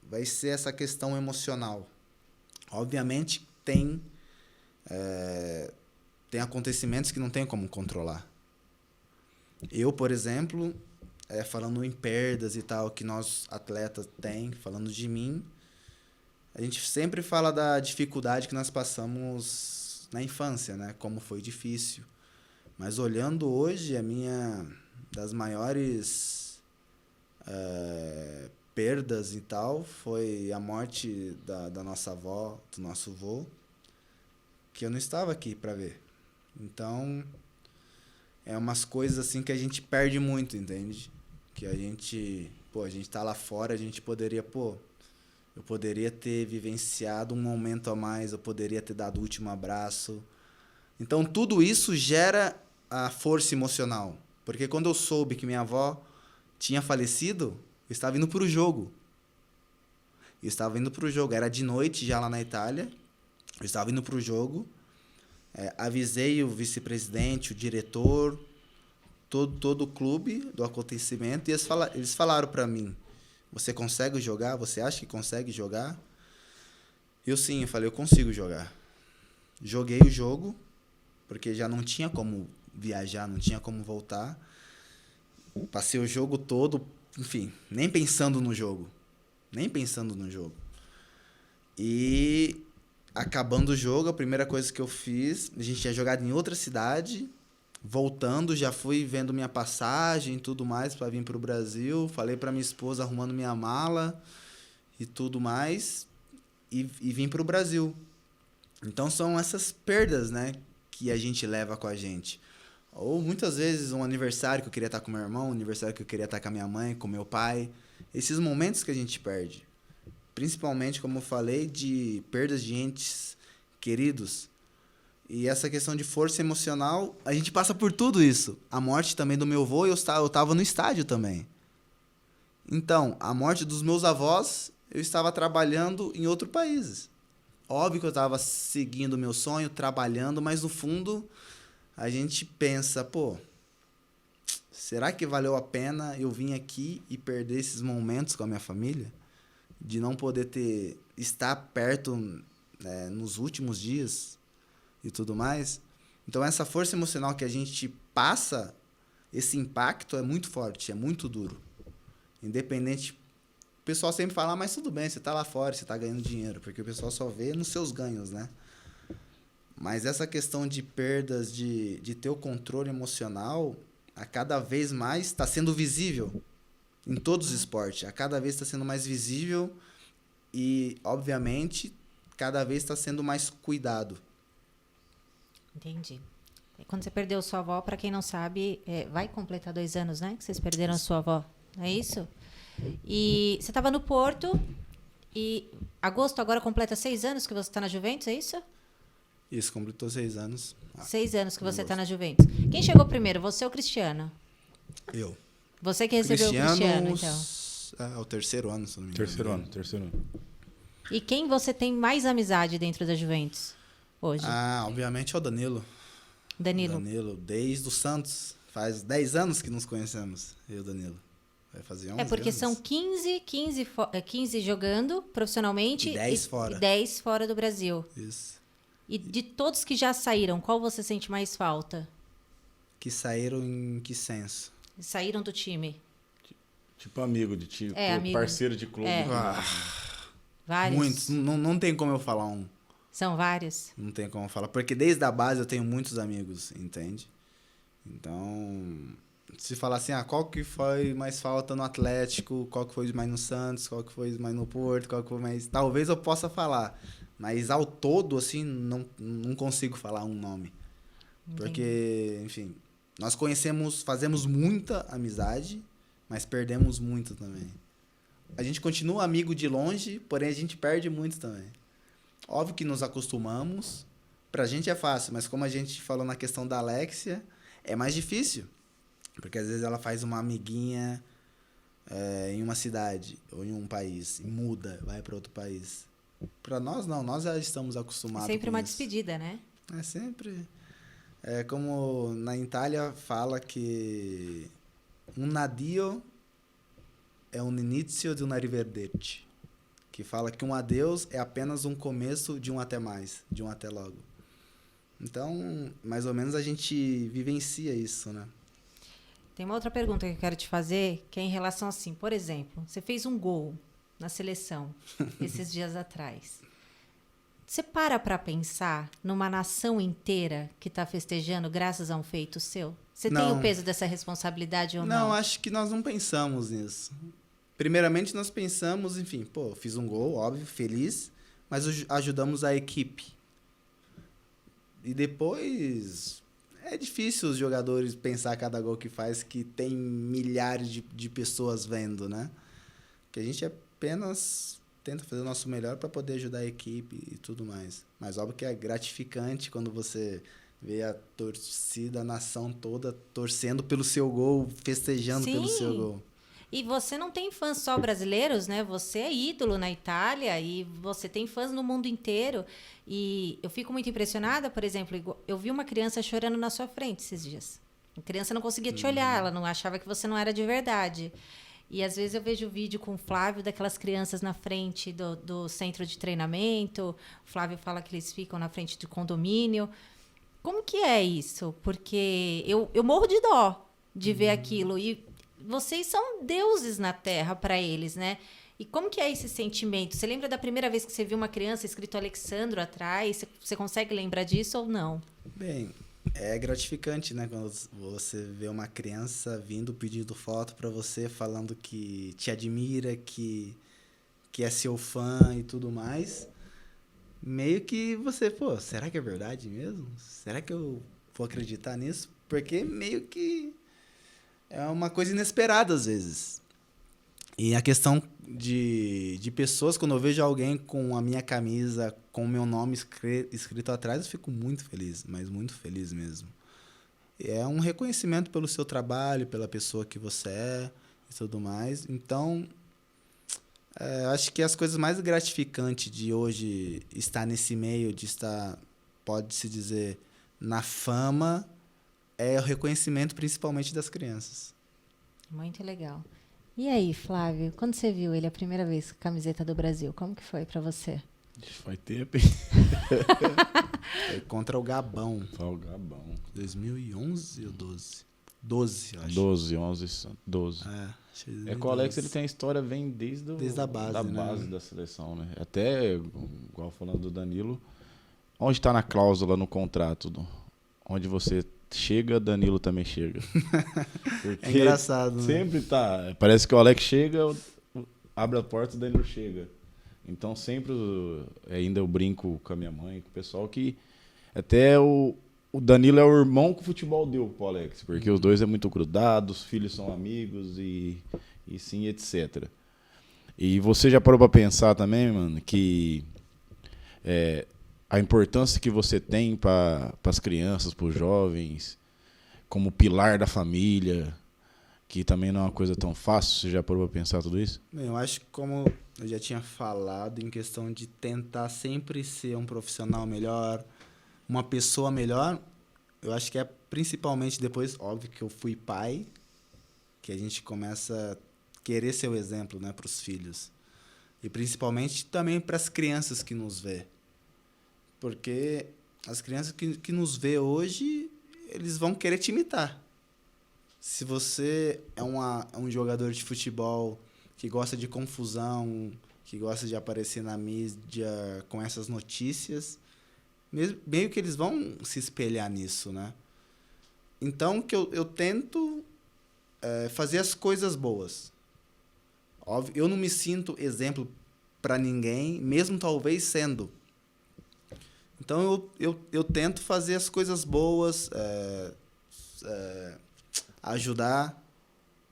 vai ser essa questão emocional. Obviamente, tem tem acontecimentos que não tem como controlar. Eu, por exemplo, falando em perdas e tal, que nós atletas tem, falando de mim, a gente sempre fala da dificuldade que nós passamos na infância, né? Como foi difícil. Mas olhando hoje, a minha das maiores perdas e tal foi a morte da nossa avó, do nosso avô, que eu não estava aqui para ver. Então, é umas coisas assim que a gente perde muito, entende? Que a gente tá lá fora, a gente poderia, eu poderia ter vivenciado um momento a mais, eu poderia ter dado o último abraço. Então, tudo isso gera a força emocional. Porque quando eu soube que minha avó tinha falecido, eu estava indo para o jogo. Era de noite já lá na Itália. Eu estava indo para o jogo. Avisei o vice-presidente, o diretor, todo o clube do acontecimento. E eles falaram para mim, você consegue jogar? Você acha que consegue jogar? Eu falei, eu consigo jogar. Joguei o jogo, porque já não tinha como viajar, não tinha como voltar. Passei o jogo todo, enfim, nem pensando no jogo. E acabando o jogo, a primeira coisa que eu fiz, a gente tinha jogado em outra cidade, voltando, já fui vendo minha passagem e tudo mais para vir para o Brasil. Falei para minha esposa arrumando minha mala e tudo mais, e vim para o Brasil. Então são essas perdas, né, que a gente leva com a gente. Ou muitas vezes um aniversário que eu queria estar com meu irmão, um aniversário que eu queria estar com a minha mãe, com meu pai. Esses momentos que a gente perde. Principalmente, como eu falei, de perdas de entes queridos. E essa questão de força emocional, a gente passa por tudo isso. A morte também do meu avô, eu estava no estádio também. Então, a morte dos meus avós, eu estava trabalhando em outros países. Óbvio que eu estava seguindo o meu sonho, trabalhando, mas no fundo a gente pensa, será que valeu a pena eu vir aqui e perder esses momentos com a minha família? De não poder estar perto, né, nos últimos dias e tudo mais. Então essa força emocional que a gente passa, esse impacto é muito forte, é muito duro. Independente, o pessoal sempre fala, mas tudo bem, você está lá fora, você está ganhando dinheiro, porque o pessoal só vê nos seus ganhos, né? Mas essa questão de perdas, de ter o controle emocional, a cada vez mais está sendo visível em todos os esportes. A cada vez está sendo mais visível e, obviamente, cada vez está sendo mais cuidado. Entendi. Quando você perdeu sua avó, para quem não sabe, vai completar 2 anos, né? Que vocês perderam a sua avó. É isso? E você estava no Porto e agosto agora completa 6 anos que você está na Juventus, é isso? Isso, completou 6 anos. 6 anos que você está na Juventus. Quem chegou primeiro, você ou o Cristiano? Eu. Você que recebeu o Cristiano, então. É o terceiro ano, se não me engano. Terceiro ano. E quem você tem mais amizade dentro da Juventus hoje? Obviamente é o Danilo. Danilo, desde o Santos. Faz 10 anos que nos conhecemos, eu e o Danilo. Vai fazer 11 porque anos. são 15 jogando profissionalmente E 10 fora. E 10 fora do Brasil. Isso. E de todos que já saíram, qual você sente mais falta? Que saíram em que senso? Saíram do time. Tipo amigo de time, amigo. parceiro de clube. Vários? Muitos. Não tem como eu falar um. São vários? Não tem como eu falar. Porque desde a base eu tenho muitos amigos, entende? Então, se falar assim, qual que foi mais falta no Atlético, qual que foi mais no Santos, qual que foi mais no Porto, qual que foi mais... Talvez eu possa falar. Mas ao todo, assim, não consigo falar um nome. Entendi. Porque, enfim, nós fazemos muita amizade, mas perdemos muito também. A gente continua amigo de longe, porém a gente perde muito também. Óbvio que nos acostumamos, pra gente é fácil, mas como a gente falou na questão da Alexia, é mais difícil. Porque às vezes ela faz uma amiguinha em uma cidade ou em um país, e muda, vai para outro país. Para nós não, nós já estamos acostumados. É sempre com uma isso. despedida, né? É sempre. É como na Itália fala que um addio é um inizio de un arrivederci, que fala que um adeus é apenas um começo de um até mais, de um até logo. Então, mais ou menos a gente vivencia isso, né? Tem uma outra pergunta que eu quero te fazer, que é em relação assim, por exemplo, você fez um gol na seleção esses dias atrás. Você para pensar numa nação inteira que está festejando graças a um feito seu? Você tem o peso dessa responsabilidade ou não? Não, acho que nós não pensamos nisso. Primeiramente, nós pensamos, enfim, pô, fiz um gol, óbvio, feliz, mas ajudamos a equipe. E depois, é difícil os jogadores pensar cada gol que faz que tem milhares de pessoas vendo, né? Que a gente apenas tenta fazer o nosso melhor para poder ajudar a equipe e tudo mais. Mas óbvio que é gratificante quando você vê a torcida, a nação toda torcendo pelo seu gol, festejando pelo seu gol. E você não tem fãs só brasileiros, né? Você é ídolo na Itália e você tem fãs no mundo inteiro. E eu fico muito impressionada, por exemplo, eu vi uma criança chorando na sua frente esses dias. A criança não conseguia te olhar, ela não achava que você não era de verdade. E às vezes eu vejo vídeo com o Flávio daquelas crianças na frente do centro de treinamento. O Flávio fala que eles ficam na frente do condomínio. Como que é isso? Porque eu morro de dó de ver aquilo. E vocês são deuses na Terra para eles, né? E como que é esse sentimento? Você lembra da primeira vez que você viu uma criança escrito Alexandro atrás? Você consegue lembrar disso ou não? Bem, é gratificante, né? Quando você vê uma criança vindo pedindo foto para você, falando que te admira, que é seu fã e tudo mais. Meio que você, pô, será que é verdade mesmo? Será que eu vou acreditar nisso? Porque meio que é uma coisa inesperada às vezes. E a questão de pessoas, quando eu vejo alguém com a minha camisa, com o meu nome escrito atrás, eu fico muito feliz, mas muito feliz mesmo. É um reconhecimento pelo seu trabalho, pela pessoa que você é e tudo mais. Então, acho que as coisas mais gratificantes de hoje estar nesse meio, de estar, pode-se dizer, na fama, é o reconhecimento principalmente das crianças. Muito legal. E aí, Flávio, quando você viu ele a primeira vez com a camiseta do Brasil, como que foi pra você? Faz tempo, hein? Foi contra o Gabão. Foi o Gabão. 2011 ou 12? 12, acho. 12, 11, 12. É que o Alex ele tem a história, vem desde a base, da né? base da seleção, né? Até, igual falando do Danilo, onde está na cláusula no contrato? Onde você chega, Danilo também chega. É engraçado, né? Sempre tá. Parece que o Alex chega, abre a porta, o Danilo chega. Então sempre, ainda eu brinco com a minha mãe, com o pessoal, que até o Danilo é o irmão que o futebol deu pro Alex, porque os dois é muito grudados, os filhos são amigos e sim, etc. E você já parou pra pensar também, mano, que a importância que você tem para as crianças, para os jovens, como pilar da família, que também não é uma coisa tão fácil, você já parou para pensar tudo isso? Bem, eu acho que como eu já tinha falado, em questão de tentar sempre ser um profissional melhor, uma pessoa melhor, eu acho que é principalmente depois, óbvio que eu fui pai, que a gente começa a querer ser o exemplo, né, para os filhos. E principalmente também para as crianças que nos vê. Porque as crianças que nos vê hoje, eles vão querer te imitar. Se você é um jogador de futebol que gosta de confusão, que gosta de aparecer na mídia com essas notícias, meio que eles vão se espelhar nisso, né? Então, que eu tento fazer as coisas boas. Óbvio, eu não me sinto exemplo para ninguém, mesmo talvez sendo. Então, eu tento fazer as coisas boas, ajudar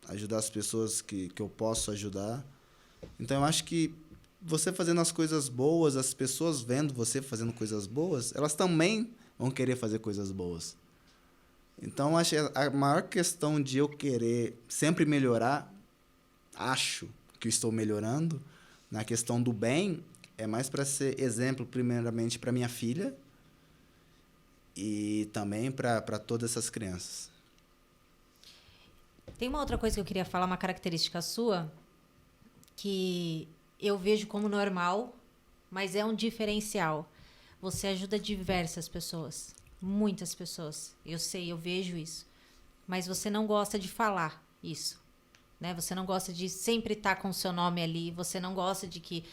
as pessoas que eu posso ajudar. Então, eu acho que você fazendo as coisas boas, as pessoas vendo você fazendo coisas boas, elas também vão querer fazer coisas boas. Então, acho que a maior questão de eu querer sempre melhorar, acho que eu estou melhorando, na questão do bem, é mais para ser exemplo, primeiramente, para minha filha e também para todas essas crianças. Tem uma outra coisa que eu queria falar, uma característica sua, que eu vejo como normal, mas é um diferencial. Você ajuda diversas pessoas. Muitas pessoas. Eu sei, eu vejo isso. Mas você não gosta de falar isso. Né? Você não gosta de sempre estar com o seu nome ali. Você não gosta de que...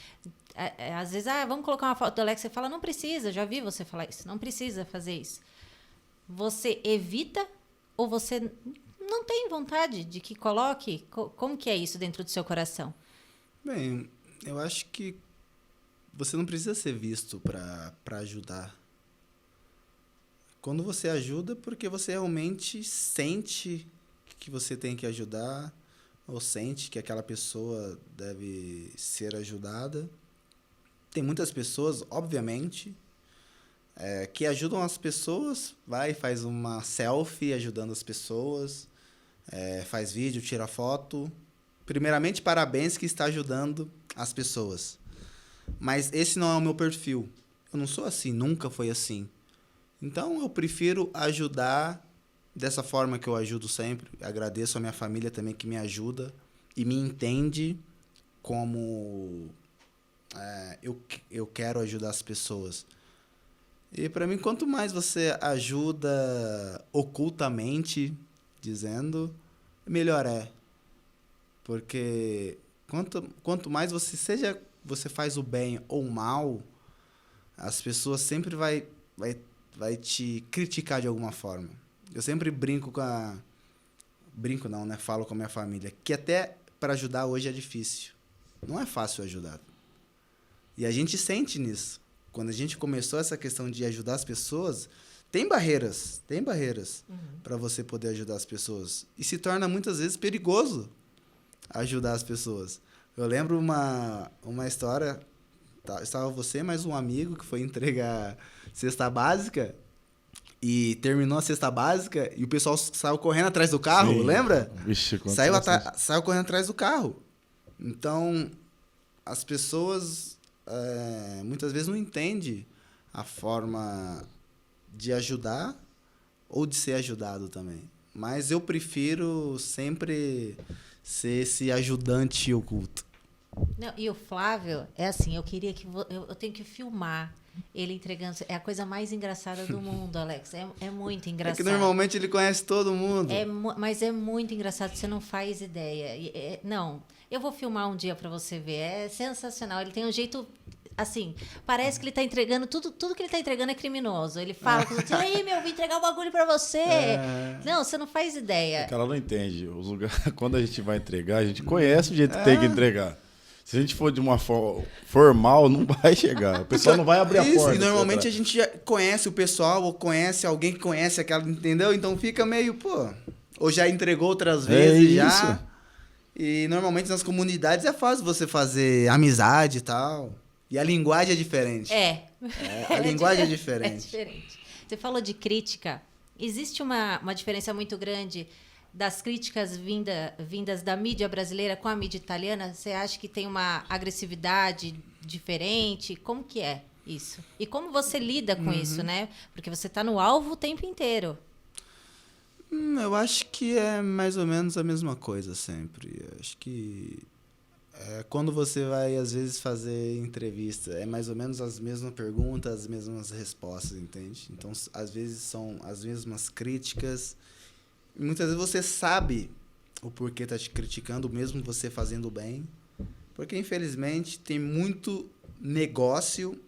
às vezes, vamos colocar uma foto do Alex. Você fala, não precisa. Já vi você falar isso. Não precisa fazer isso. Você evita ou você não tem vontade de que coloque? Como que é isso dentro do seu coração? Bem, eu acho que você não precisa ser visto para ajudar. Quando você ajuda, porque você realmente sente que você tem que ajudar, ou sente que aquela pessoa deve ser ajudada. Tem muitas pessoas, obviamente, que ajudam as pessoas, vai, faz uma selfie ajudando as pessoas, faz vídeo, tira foto. Primeiramente, parabéns que está ajudando as pessoas. Mas esse não é o meu perfil. Eu não sou assim, nunca foi assim. Então, eu prefiro ajudar dessa forma que eu ajudo sempre. Agradeço a minha família também que me ajuda e me entende como eu quero ajudar as pessoas. E para mim, quanto mais você ajuda ocultamente, dizendo, melhor é. Porque quanto mais você faz o bem ou o mal, as pessoas sempre vai te criticar de alguma forma. Eu sempre brinco não, né? Falo com a minha família que até para ajudar hoje é difícil. Não é fácil ajudar. E a gente sente nisso. Quando a gente começou essa questão de ajudar as pessoas, tem barreiras para você poder ajudar as pessoas. E se torna muitas vezes perigoso ajudar as pessoas. Eu lembro uma história, estava você mais um amigo que foi entregar cesta básica e terminou a cesta básica e o pessoal saiu correndo atrás do carro, Sim. lembra? Vixe, Saiu correndo atrás do carro. Então, as pessoas muitas vezes não entendem a forma de ajudar ou de ser ajudado também. Mas eu prefiro sempre ser esse ajudante oculto. Não, e o Flávio, é assim, eu queria que... eu tenho que filmar ele entregando... É a coisa mais engraçada do mundo, Alex. É muito engraçado. É que normalmente ele conhece todo mundo. Mas é muito engraçado, você não faz ideia. Não, eu vou filmar um dia pra você ver. É sensacional. Ele tem um jeito... Assim, parece que ele tá entregando... Tudo que ele tá entregando é criminoso. Ele fala com os outros, aí, meu, vim entregar um bagulho pra você. Não, você não faz ideia. É que ela não entende. Os lugares, quando a gente vai entregar, a gente conhece o jeito que tem que entregar. Se a gente for de uma forma formal, não vai chegar. O pessoal não vai abrir a porta. E normalmente a gente já conhece o pessoal, ou conhece alguém que conhece aquela, entendeu? Então fica meio, ou já entregou outras vezes, já. E normalmente nas comunidades é fácil você fazer amizade e tal. E a linguagem é diferente. A linguagem é diferente. É diferente. Você falou de crítica. Existe uma diferença muito grande das críticas vindas da mídia brasileira com a mídia italiana? Você acha que tem uma agressividade diferente? Como que é isso? E como você lida com isso, né? Porque você está no alvo o tempo inteiro. Eu acho que é mais ou menos a mesma coisa sempre. Eu acho que quando você vai, às vezes, fazer entrevista, é mais ou menos as mesmas perguntas, as mesmas respostas, entende? Então, às vezes, são as mesmas críticas. Muitas vezes você sabe o porquê tá te criticando, mesmo você fazendo bem. Porque, infelizmente, tem muito negócio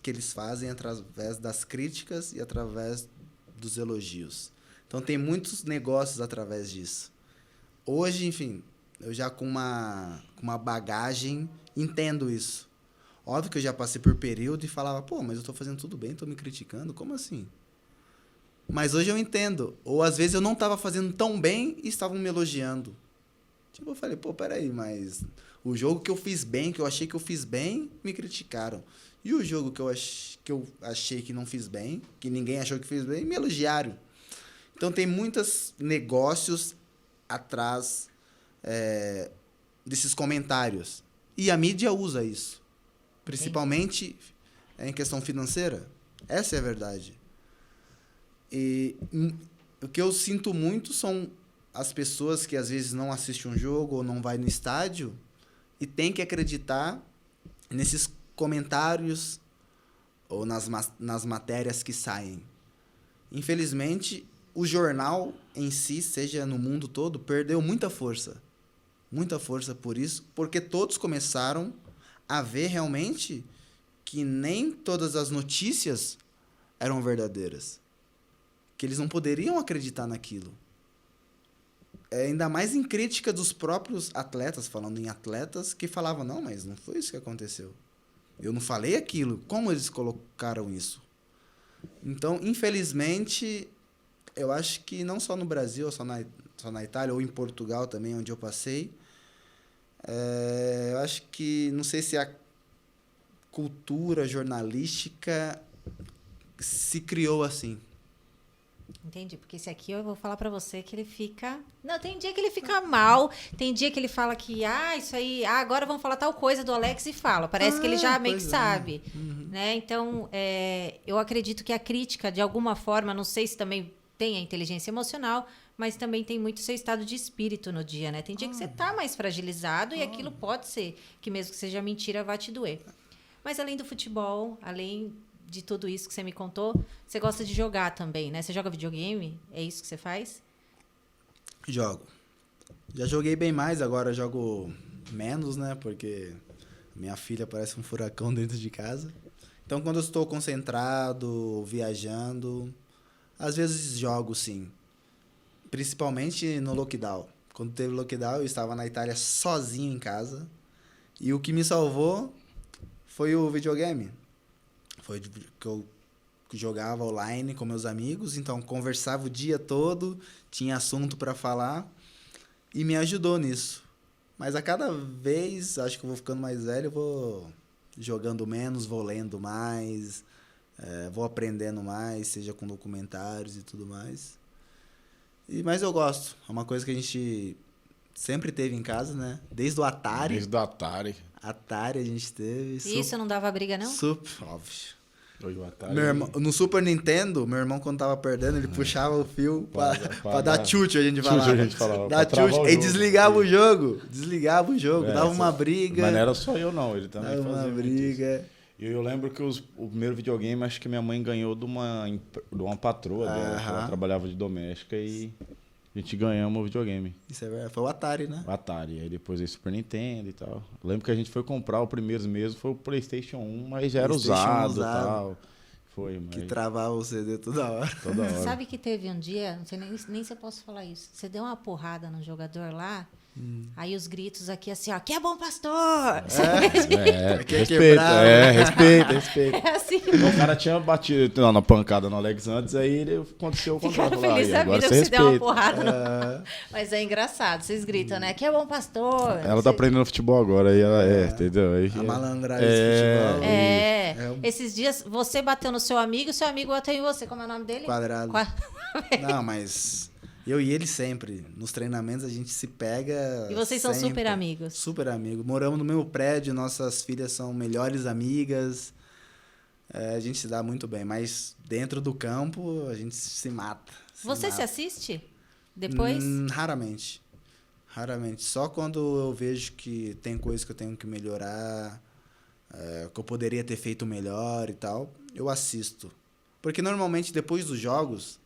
que eles fazem através das críticas e através dos elogios. Então, tem muitos negócios através disso. Hoje, enfim, eu já com uma bagagem entendo isso. Óbvio que eu já passei por período e falava, mas eu tô fazendo tudo bem, tô me criticando, como assim? Mas hoje eu entendo. Ou às vezes eu não estava fazendo tão bem e estavam me elogiando. Tipo, eu falei, peraí, mas o jogo que eu fiz bem, que eu achei que eu fiz bem, me criticaram. E o jogo que eu achei que não fiz bem, que ninguém achou que fiz bem, me elogiaram. Então tem muitos negócios atrás desses comentários. E a mídia usa isso. Principalmente em questão financeira. Essa é a verdade. E o que eu sinto muito são as pessoas que às vezes não assistem um jogo ou não vai no estádio e tem que acreditar nesses comentários ou nas matérias que saem. Infelizmente, o jornal em si, seja no mundo todo, perdeu muita força. Muita força por isso, porque todos começaram a ver realmente que nem todas as notícias eram verdadeiras. Que eles não poderiam acreditar naquilo. Ainda mais em crítica dos próprios atletas, falando em atletas, que falavam, não, mas não foi isso que aconteceu. Eu não falei aquilo. Como eles colocaram isso? Então, infelizmente, eu acho que não só no Brasil, só na Itália, ou em Portugal também, onde eu passei, eu acho que, não sei se a cultura jornalística se criou assim. Entendi, porque esse aqui eu vou falar pra você que ele fica... Não, tem dia que ele fica mal, tem dia que ele fala que, isso aí, agora vamos falar tal coisa do Alex e fala. Parece que ele já meio que sabe. Né? Então, eu acredito que a crítica, de alguma forma, não sei se também tem a inteligência emocional, mas também tem muito seu estado de espírito no dia, né? Tem dia que você tá mais fragilizado e aquilo pode ser, que mesmo que seja mentira, vai te doer. Mas além do futebol, além de tudo isso que você me contou, você gosta de jogar também, né? Você joga videogame? É isso que você faz? Jogo. Já joguei bem mais, agora jogo menos, né? Porque minha filha parece um furacão dentro de casa. Então, quando eu estou concentrado, viajando, às vezes jogo, sim. Principalmente no lockdown. Quando teve lockdown, eu estava na Itália sozinho em casa. E o que me salvou foi o videogame. Foi que eu jogava online com meus amigos, então conversava o dia todo, tinha assunto para falar e me ajudou nisso. Mas a cada vez, acho que eu vou ficando mais velho, eu vou jogando menos, vou lendo mais, vou aprendendo mais, seja com documentários e tudo mais. Mas eu gosto, é uma coisa que a gente sempre teve em casa, né? Desde o Atari. Desde o Atari. Atari a gente teve. Isso não dava briga, não? Óbvio. O Atari. No Super Nintendo, meu irmão, quando tava perdendo, ele puxava o fio pra dar chute, a gente falava. Dar chute e desligava o jogo. Desligava o jogo, dava uma briga. Mas não era só eu, não. Ele também dava fazia uma briga. E eu lembro que o primeiro videogame, acho que minha mãe ganhou de uma patroa dela, que ela trabalhava de doméstica e a gente ganhamos o videogame. Isso é verdade. Foi o Atari, né? O Atari. Aí depois veio o Super Nintendo e tal. Eu lembro que a gente foi comprar o primeiro mesmo, foi o PlayStation 1, mas já era usado e tal. Foi, mas... Que travava o CD toda hora. Toda hora. Sabe que teve um dia, não sei nem se eu posso falar isso, você deu uma porrada no jogador lá, aí os gritos aqui assim, ó, que é bom pastor! Respeita. É assim. O cara tinha batido na pancada no Alex antes, aí aconteceu o contrário. Ficaram felizes da agora vida você que você deu uma respeita. porrada. Mas é engraçado, vocês gritam, né? Que é bom pastor! Ela tá aprendendo futebol agora, aí ela entendeu? Aí, a malandragem do futebol. Esses dias você bateu no seu amigo e o seu amigo bateu em você. Como é o nome dele? Quadrado. Não, mas eu e ele sempre. Nos treinamentos a gente se pega. E vocês são super amigos? Super amigos. Moramos no mesmo prédio, nossas filhas são melhores amigas. A gente se dá muito bem, mas dentro do campo a gente se mata. Você se assiste depois? Raramente. Raramente. Só quando eu vejo que tem coisa que eu tenho que melhorar, que eu poderia ter feito melhor e tal, eu assisto. Porque normalmente depois dos jogos,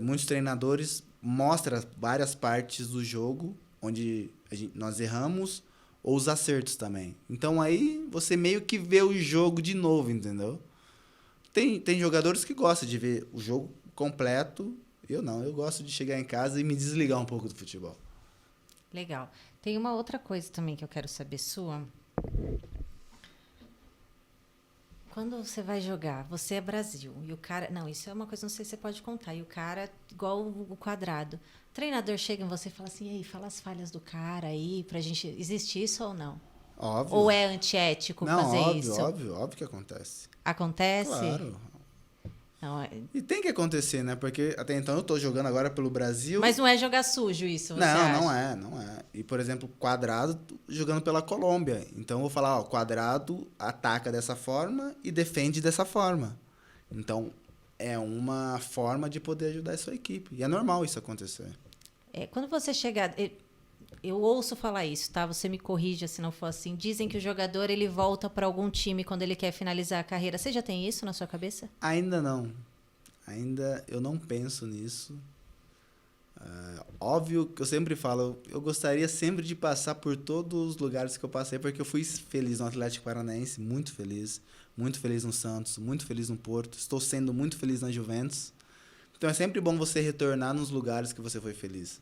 muitos treinadores mostram várias partes do jogo onde nós erramos ou os acertos também. Então aí você meio que vê o jogo de novo, entendeu? Tem jogadores que gostam de ver o jogo completo. Eu não, eu gosto de chegar em casa e me desligar um pouco do futebol. Legal. Tem uma outra coisa também que eu quero saber sua. Quando você vai jogar, você é Brasil, e o cara... Não, isso é uma coisa, não sei se você pode contar. E o cara, igual o Quadrado. O treinador chega em você e fala assim, ei, fala as falhas do cara aí, pra gente... Existe isso ou não? Óbvio. Ou é antiético fazer isso? Óbvio que acontece. Acontece? Claro. Não, E tem que acontecer, né? Porque até então eu tô jogando agora pelo Brasil. Mas não é jogar sujo isso, você acha? Não é. E, por exemplo, Quadrado jogando pela Colômbia. Então eu vou falar, Quadrado ataca dessa forma e defende dessa forma. Então é uma forma de poder ajudar a sua equipe. E é normal isso acontecer. Quando você chegar... Eu ouço falar isso, tá? Você me corrija se não for assim. Dizem que o jogador ele volta para algum time quando ele quer finalizar a carreira. Você já tem isso na sua cabeça? Ainda não. Ainda eu não penso nisso. Óbvio que eu sempre falo, eu gostaria sempre de passar por todos os lugares que eu passei, porque eu fui feliz no Atlético Paranaense, muito feliz no Santos, muito feliz no Porto, estou sendo muito feliz na Juventus. Então é sempre bom você retornar nos lugares que você foi feliz.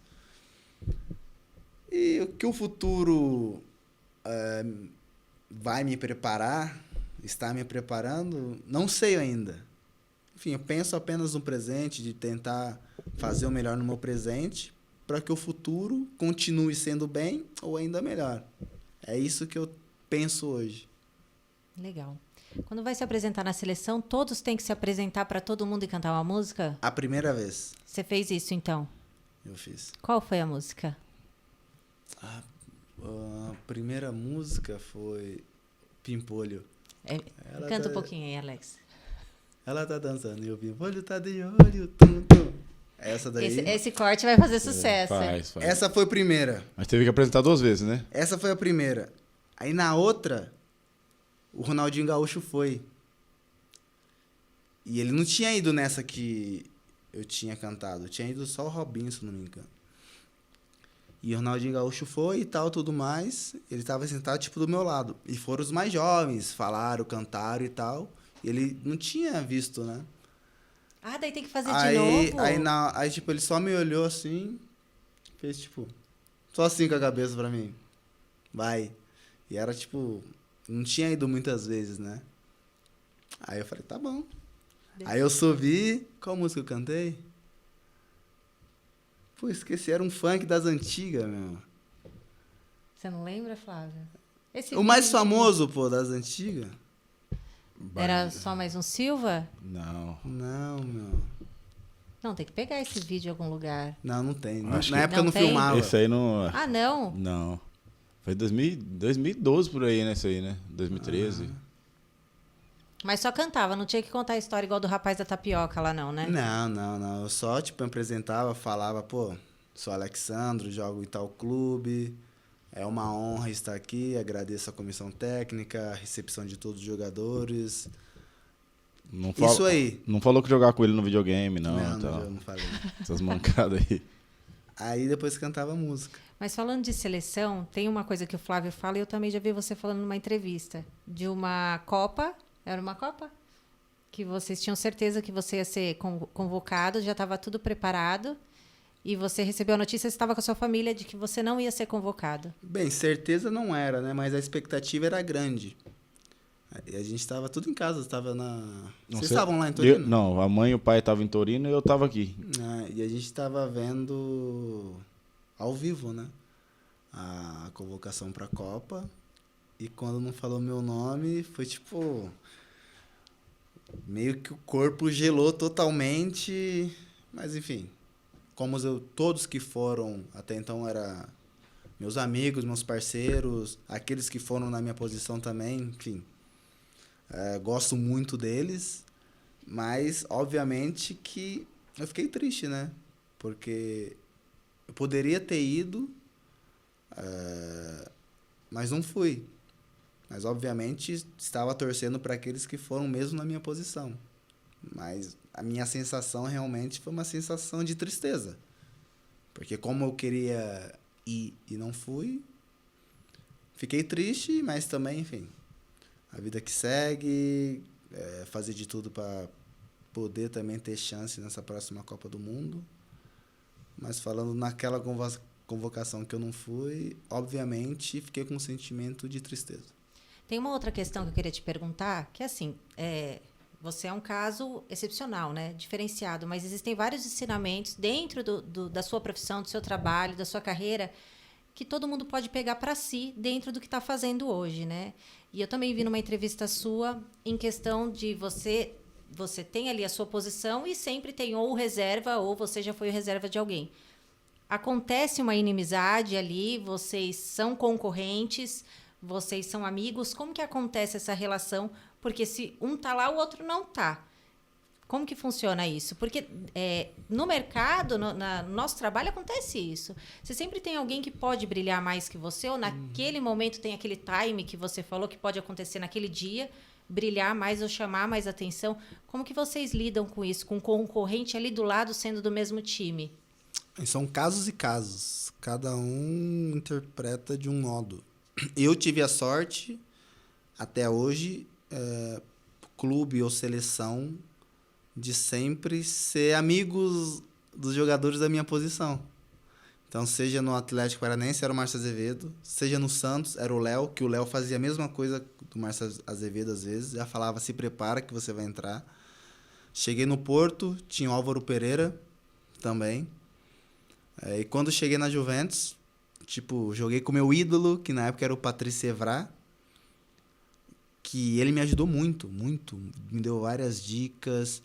E o que o futuro vai me preparar, está me preparando, não sei ainda. Enfim, eu penso apenas no presente, de tentar fazer o melhor no meu presente, para que o futuro continue sendo bem ou ainda melhor. É isso que eu penso hoje. Legal. Quando vai se apresentar na seleção, todos têm que se apresentar para todo mundo e cantar uma música? A primeira vez Você fez isso, então? eu fiz. Qual foi a música? A primeira música foi Pimpolho. Ela Canta tá- um pouquinho aí, Alex. Ela tá dançando e o Pimpolho tá de olho, tum, tum. Essa daí. Esse corte vai fazer sucesso. Faz. Essa foi a primeira. Mas teve que apresentar 2 vezes, né? Essa foi a primeira. Aí na outra, o Ronaldinho Gaúcho foi. E ele não tinha ido nessa que eu tinha cantado. Tinha ido só o Robinho, se não me engano. E o Ronaldinho Gaúcho foi e tal, tudo mais. Ele tava sentado, tipo, do meu lado. E foram os mais jovens, falaram, cantaram e tal. E ele não tinha visto, né? Ah, daí tem que fazer de novo? Aí, tipo, ele só me olhou assim, fez, tipo, só assim com a cabeça pra mim. Vai. E era, tipo, não tinha ido muitas vezes, né? Aí eu falei, tá bom. Aí eu subi, qual música eu cantei? Pô, esqueci, era um funk das antigas, meu. Você não lembra, Flávia? O mais famoso, pô, das antigas? Era só mais um Silva? Não. Não, meu. Não, tem que pegar esse vídeo em algum lugar. Não tem. Acho Na que época não eu não tem? filmava. Esse aí não. Ah, não? Não. Foi 2012 por aí, né? Isso aí, né? 2013. Mas só cantava, não tinha que contar a história igual do rapaz da tapioca lá, não, né? Não. Eu só, tipo, me apresentava, falava, pô, sou Alexandro, jogo em tal clube. É uma honra estar aqui, agradeço a comissão técnica, a recepção de todos os jogadores. Isso aí. Não falou que jogar com ele no videogame, não. Não, eu não falei. Essas mancadas aí. Aí depois cantava música. Mas falando de seleção, tem uma coisa que o Flávio fala e eu também já vi você falando numa entrevista. De uma Copa, era uma Copa? Que vocês tinham certeza que você ia ser convocado, já estava tudo preparado. E você recebeu a notícia, você estava com a sua família, de que você não ia ser convocado. Bem, certeza não era, né? Mas a expectativa era grande. E a gente estava tudo em casa, estava na... Vocês estavam lá em Torino? Não, a mãe e o pai estavam em Torino e eu estava aqui. E a gente estava vendo ao vivo, né? A convocação para a Copa. E quando não falou meu nome, foi tipo... Meio que o corpo gelou totalmente. Mas enfim... Como todos que foram, até então, eram meus amigos, meus parceiros, aqueles que foram na minha posição também, enfim. Gosto muito deles, mas, obviamente, que eu fiquei triste, né? Porque eu poderia ter ido, mas não fui. Mas, obviamente, estava torcendo para aqueles que foram mesmo na minha posição. Mas a minha sensação realmente foi uma sensação de tristeza. Porque como eu queria ir e não fui, fiquei triste, mas também, enfim, a vida que segue, fazer de tudo para poder também ter chance nessa próxima Copa do Mundo. Mas falando naquela convocação que eu não fui, obviamente fiquei com um sentimento de tristeza. Tem uma outra questão que eu queria te perguntar, que assim, você é um caso excepcional, né? Diferenciado, mas existem vários ensinamentos dentro da sua profissão, do seu trabalho, da sua carreira, que todo mundo pode pegar para si dentro do que está fazendo hoje, né? E eu também vi numa entrevista sua em questão de você tem ali a sua posição e sempre tem ou reserva ou você já foi o reserva de alguém. Acontece uma inimizade ali, vocês são concorrentes, vocês são amigos, como que acontece essa relação? Porque se um tá lá, o outro não tá. Como que funciona isso? Porque no mercado, no nosso trabalho, acontece isso. Você sempre tem alguém que pode brilhar mais que você, ou naquele momento tem aquele time que você falou que pode acontecer naquele dia, brilhar mais ou chamar mais atenção. Como que vocês lidam com isso, com o concorrente ali do lado sendo do mesmo time? São casos e casos. Cada um interpreta de um modo. Eu tive a sorte, até hoje, clube ou seleção, de sempre ser amigos dos jogadores da minha posição. Então, seja no Atlético Paranaense, era o Márcio Azevedo. Seja no Santos, era o Léo, que o Léo fazia a mesma coisa do Márcio Azevedo às vezes. Já falava, se prepara que você vai entrar. Cheguei no Porto, tinha o Álvaro Pereira também. E quando cheguei na Juventus, joguei com o meu ídolo, que na época era o Patrice Evra, que ele me ajudou muito, muito. Me deu várias dicas.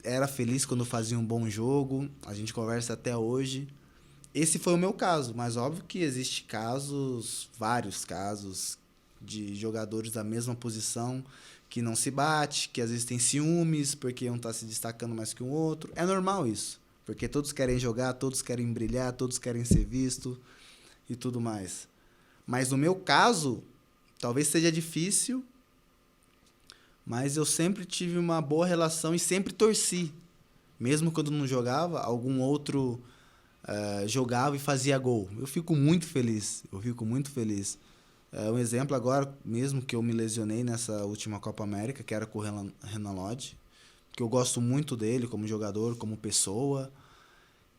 Era feliz quando fazia um bom jogo. A gente conversa até hoje. Esse foi o meu caso, mas óbvio que existe casos, vários casos, de jogadores da mesma posição que não se bate, que às vezes tem ciúmes porque um está se destacando mais que o outro. É normal isso, porque todos querem jogar, todos querem brilhar, todos querem ser vistos e tudo mais. Mas no meu caso, talvez seja difícil, mas eu sempre tive uma boa relação e sempre torci. Mesmo quando não jogava, algum outro jogava e fazia gol. Eu fico muito feliz, um exemplo agora, mesmo que eu me lesionei nessa última Copa América, que era com o Renan Lodge, que eu gosto muito dele como jogador, como pessoa.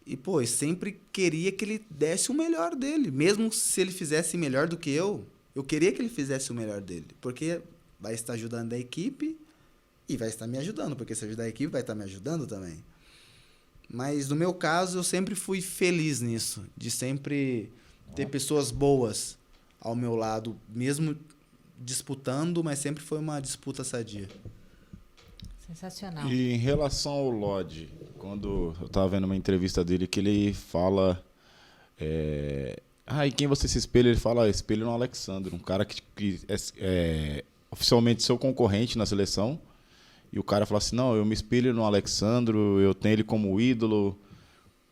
E, eu sempre queria que ele desse o melhor dele. Mesmo se ele fizesse melhor do que eu queria que ele fizesse o melhor dele. Porque vai estar ajudando a equipe e vai estar me ajudando. Porque se ajudar a equipe, vai estar me ajudando também. Mas, no meu caso, eu sempre fui feliz nisso. De sempre ter pessoas boas ao meu lado. Mesmo disputando, mas sempre foi uma disputa sadia. Sensacional. E em relação ao Lodge, quando eu estava vendo uma entrevista dele que ele fala... e quem você se espelha? Ele fala, espelho no Alexandre, um cara que é oficialmente seu concorrente na seleção. E o cara fala assim, não, eu me espelho no Alexandre, eu tenho ele como ídolo.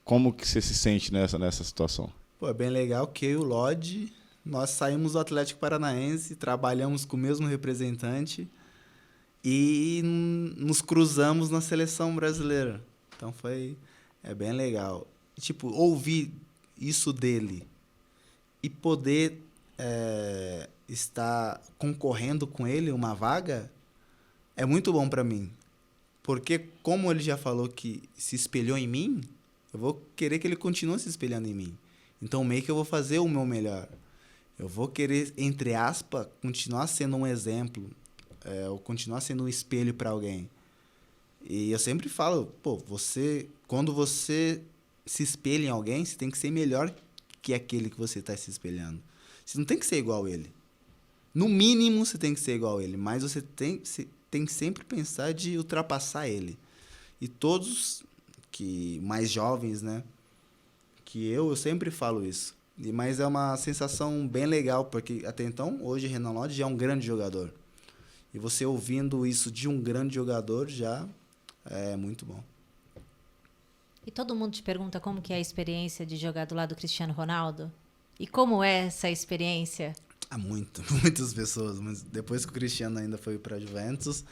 Como que você se sente nessa situação? É bem legal que eu e o Lodge, nós saímos do Atlético Paranaense, trabalhamos com o mesmo representante e nos cruzamos na seleção brasileira. Então é bem legal. Ouvir isso dele e poder estar concorrendo com ele uma vaga é muito bom para mim. Porque como ele já falou que se espelhou em mim, eu vou querer que ele continue se espelhando em mim. Então meio que eu vou fazer o meu melhor. Eu vou querer, entre aspas, continuar sendo um exemplo, ou continuar sendo um espelho para alguém. E eu sempre falo, quando você se espelha em alguém, você tem que ser melhor que aquele que você está se espelhando. Você não tem que ser igual a ele. No mínimo, você tem que ser igual a ele, mas você tem que sempre pensar de ultrapassar ele. E todos que mais jovens, né, que eu sempre falo isso. Mas é uma sensação bem legal, porque até então, hoje, Renan Lodge já é um grande jogador. E você ouvindo isso de um grande jogador já é muito bom. E todo mundo te pergunta como que é a experiência de jogar do lado do Cristiano Ronaldo? E como é essa experiência? Muitas pessoas. Mas depois que o Cristiano ainda foi para a Juventus,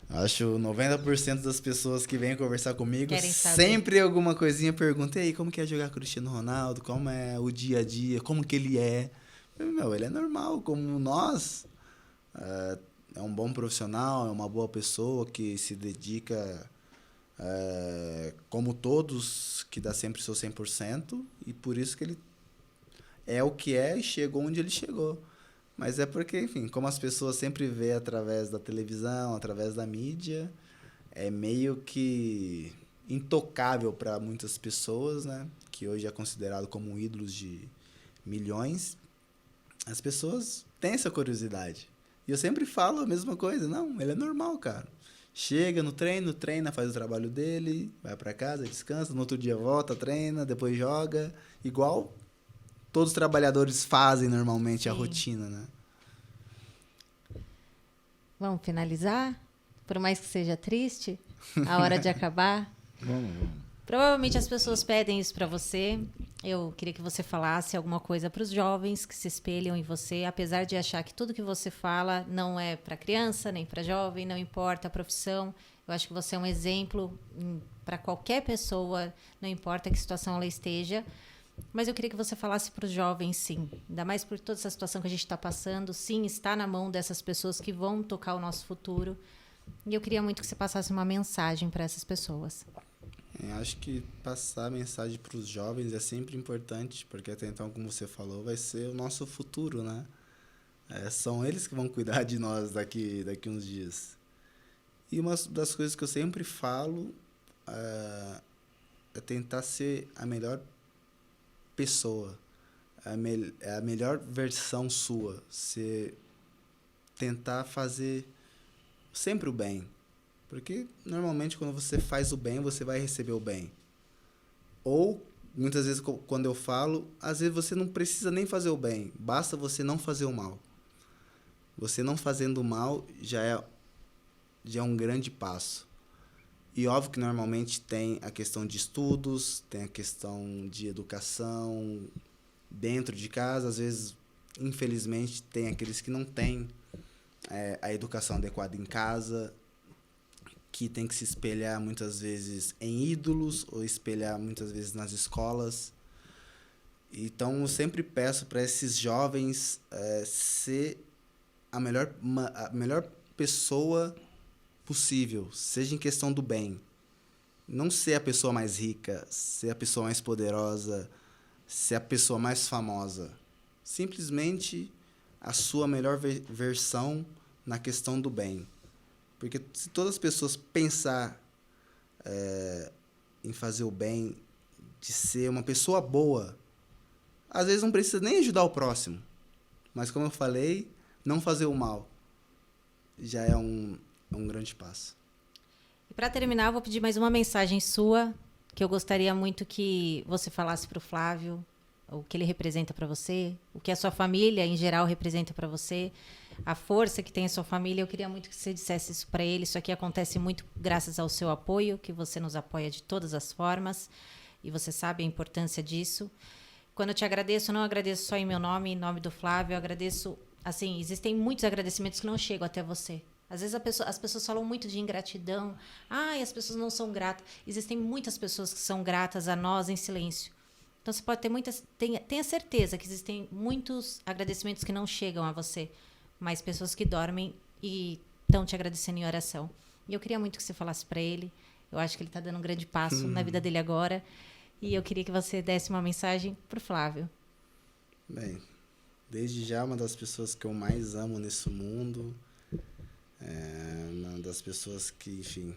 acho 90% das pessoas que vêm conversar comigo sempre alguma coisinha perguntam, e aí, como que é jogar com o Cristiano Ronaldo? Como é o dia a dia? Como que ele é? Ele é normal, como nós. É um bom profissional, é uma boa pessoa que se dedica, como todos, que dá sempre seu 100%, e por isso que ele é o que é e chegou onde ele chegou. Mas é porque, enfim, como as pessoas sempre vê através da televisão, através da mídia, é meio que intocável para muitas pessoas, né? Que hoje é considerado como ídolos de milhões. As pessoas têm essa curiosidade. E eu sempre falo a mesma coisa. Não, ele é normal, cara. Chega no treino, treina, faz o trabalho dele, vai para casa, descansa, no outro dia volta, treina, depois joga. Igual todos os trabalhadores fazem normalmente. Sim. A rotina, né? Vamos finalizar? Por mais que seja triste, a hora de acabar. Vamos. Provavelmente as pessoas pedem isso para você. Eu queria que você falasse alguma coisa para os jovens que se espelham em você, apesar de achar que tudo que você fala não é para criança, nem para jovem, não importa a profissão. Eu acho que você é um exemplo para qualquer pessoa, não importa que situação ela esteja. Mas eu queria que você falasse para os jovens, sim. Ainda mais por toda essa situação que a gente está passando. Sim, está na mão dessas pessoas que vão tocar o nosso futuro. E eu queria muito que você passasse uma mensagem para essas pessoas. Eu acho que passar a mensagem para os jovens é sempre importante, porque até então, como você falou, vai ser o nosso futuro, né? São eles que vão cuidar de nós daqui uns dias. E uma das coisas que eu sempre falo é tentar ser a melhor pessoa, a melhor versão sua. Você tentar fazer sempre o bem. Porque, normalmente, quando você faz o bem, você vai receber o bem. Ou, muitas vezes, quando eu falo, às vezes você não precisa nem fazer o bem. Basta você não fazer o mal. Você não fazendo o mal já é um grande passo. E óbvio que, normalmente, tem a questão de estudos, tem a questão de educação dentro de casa. Às vezes, infelizmente, tem aqueles que não têm a educação adequada em casa, que tem que se espelhar muitas vezes em ídolos ou espelhar muitas vezes nas escolas. Então, eu sempre peço para esses jovens ser a melhor pessoa possível, seja em questão do bem. Não ser a pessoa mais rica, ser a pessoa mais poderosa, ser a pessoa mais famosa. Simplesmente a sua melhor versão na questão do bem. Porque se todas as pessoas pensar em fazer o bem, de ser uma pessoa boa, às vezes não precisa nem ajudar o próximo. Mas como eu falei, não fazer o mal já é um grande passo. E para terminar, eu vou pedir mais uma mensagem sua, que eu gostaria muito que você falasse para o Flávio, o que ele representa para você, o que a sua família em geral representa para você, a força que tem a sua família. Eu queria muito que você dissesse isso para ele. Isso aqui acontece muito graças ao seu apoio, que você nos apoia de todas as formas, e você sabe a importância disso. Quando eu te agradeço, eu não agradeço só em meu nome, em nome do Flávio, eu agradeço, assim, existem muitos agradecimentos que não chegam até você. Às vezes as pessoas falam muito de ingratidão. As pessoas não são gratas. Existem muitas pessoas que são gratas a nós em silêncio. Então, você pode ter tenha certeza que existem muitos agradecimentos que não chegam a você, mas pessoas que dormem e estão te agradecendo em oração. E eu queria muito que você falasse para ele. Eu acho que ele está dando um grande passo na vida dele agora. E eu queria que você desse uma mensagem para o Flávio. Bem, desde já, uma das pessoas que eu mais amo nesse mundo, uma das pessoas que, enfim,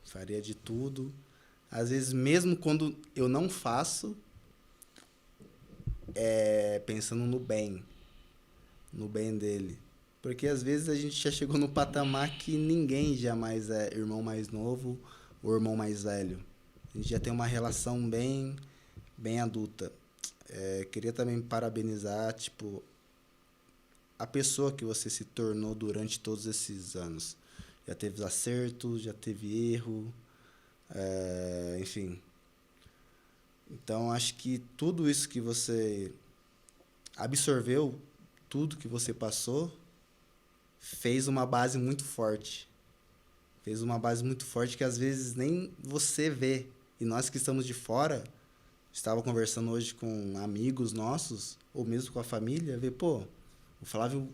faria de tudo. Às vezes, mesmo quando eu não faço, pensando no bem dele. Porque às vezes a gente já chegou no patamar que ninguém jamais é irmão mais novo ou irmão mais velho. A gente já tem uma relação bem adulta. Queria também parabenizar, a pessoa que você se tornou durante todos esses anos. Já teve acertos, já teve erro, enfim. Então, acho que tudo isso que você absorveu, tudo que você passou, fez uma base muito forte. Fez uma base muito forte que às vezes nem você vê. E nós que estamos de fora, estava conversando hoje com amigos nossos, ou mesmo com a família, o Flávio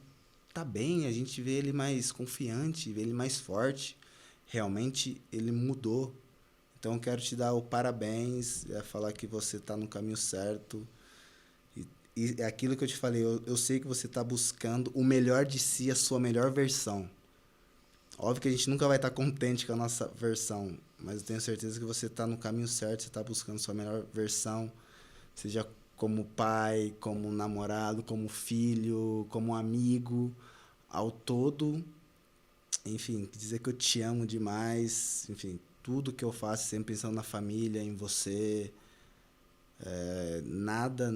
tá bem, a gente vê ele mais confiante, vê ele mais forte. Realmente ele mudou. Então, eu quero te dar o parabéns, falar que você está no caminho certo. E é aquilo que eu te falei, eu sei que você está buscando o melhor de si, a sua melhor versão. Óbvio que a gente nunca vai estar contente com a nossa versão, mas eu tenho certeza que você está no caminho certo, você está buscando a sua melhor versão, seja como pai, como namorado, como filho, como amigo, ao todo. Enfim, dizer que eu te amo demais, enfim, tudo que eu faço sempre pensando na família, em você. Nada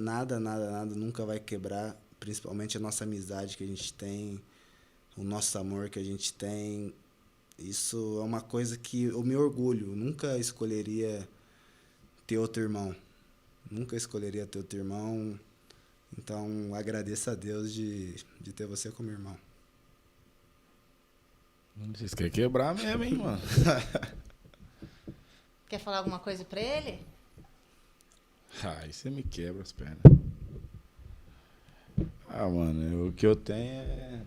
nunca vai quebrar, principalmente a nossa amizade que a gente tem, o nosso amor que a gente tem. Isso é uma coisa que eu me orgulho. Eu nunca escolheria ter outro irmão. Nunca escolheria ter outro irmão. Então, agradeço a Deus de ter você como irmão. Vocês querem quebrar mesmo, hein, mano? Quer falar alguma coisa pra ele? Aí você me quebra as pernas. Ah, mano, o que eu tenho é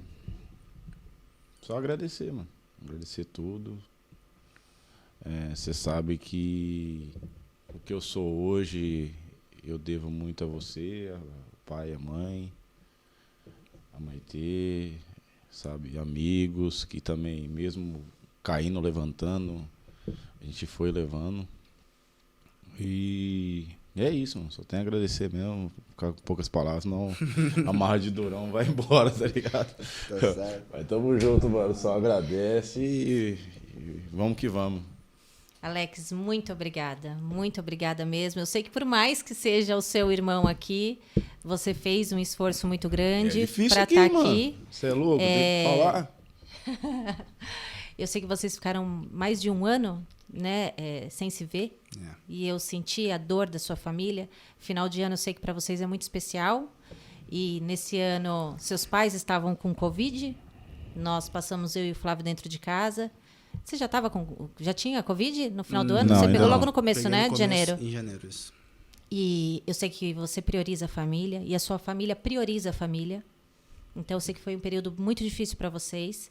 só agradecer, mano. Agradecer tudo. Você sabe que o que eu sou hoje, eu devo muito a você, ao pai, a mãe Maitê, sabe, amigos que também, mesmo caindo, levantando, a gente foi levando. E é isso, mano. Só tenho a agradecer mesmo. Ficar com poucas palavras, não amarra de durão, vai embora, tá ligado? Tá certo. Mas tamo junto, mano. Só agradece e vamos que vamos. Alex, muito obrigada mesmo. Eu sei que por mais que seja o seu irmão aqui, você fez um esforço muito grande para estar aqui. Você é louco, tem que falar. Eu sei que vocês ficaram mais de um ano, né, sem se ver. E eu senti a dor da sua família. Final de ano eu sei que para vocês é muito especial. E nesse ano seus pais estavam com Covid. Nós passamos, eu e o Flávio, dentro de casa. Você já tinha Covid no final do ano? Não, Você pegou não. logo no começo, Peguei né? no De começo, janeiro. Em janeiro, isso. E eu sei que você prioriza a família e a sua família prioriza a família. Então eu sei que foi um período muito difícil para vocês,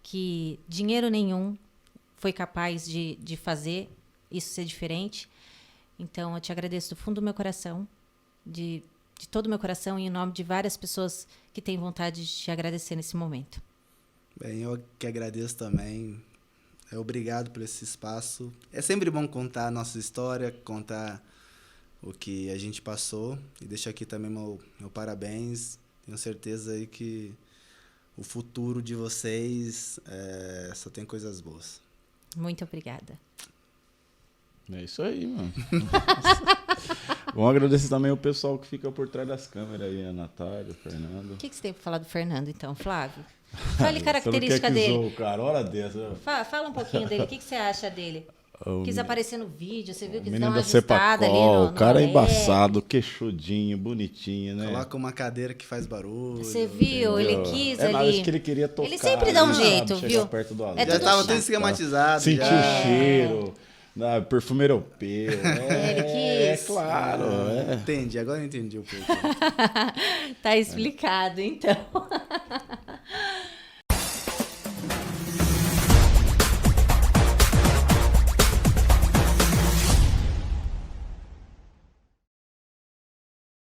que dinheiro nenhum foi capaz de fazer isso ser diferente. Então eu te agradeço do fundo do meu coração, de todo o meu coração e em nome de várias pessoas que têm vontade de te agradecer nesse momento. Bem, eu que agradeço também. Obrigado por esse espaço. É sempre bom contar a nossa história, contar o que a gente passou. E deixo aqui também meu parabéns. Tenho certeza aí que o futuro de vocês só tem coisas boas. Muito obrigada. É isso aí, mano. Vamos agradecer também o pessoal que fica por trás das câmeras aí, a Natália, o Fernando. O que você tem para falar do Fernando, então, Flávio? Fale característica Você não quer que dele. zoe o cara, hora dessa. Fala um pouquinho dele. O que você acha dele? Quis aparecer no vídeo, você viu que O eles dão menino uma da ajustada ali Cepacol, no o cara é balé. embaçado, queixudinho, bonitinho, né? Coloca uma cadeira que faz barulho. Você viu? Ele quis Nada ali. que ele queria tocar. Ele sempre dá um né? jeito, Chegar viu? perto do É aluno. Já tudo estava chato. tudo esquematizado. Sentiu já. o cheiro, perfume europeu. Ele É quis. claro. Entendi, agora eu entendi o porquê. Tá explicado, então.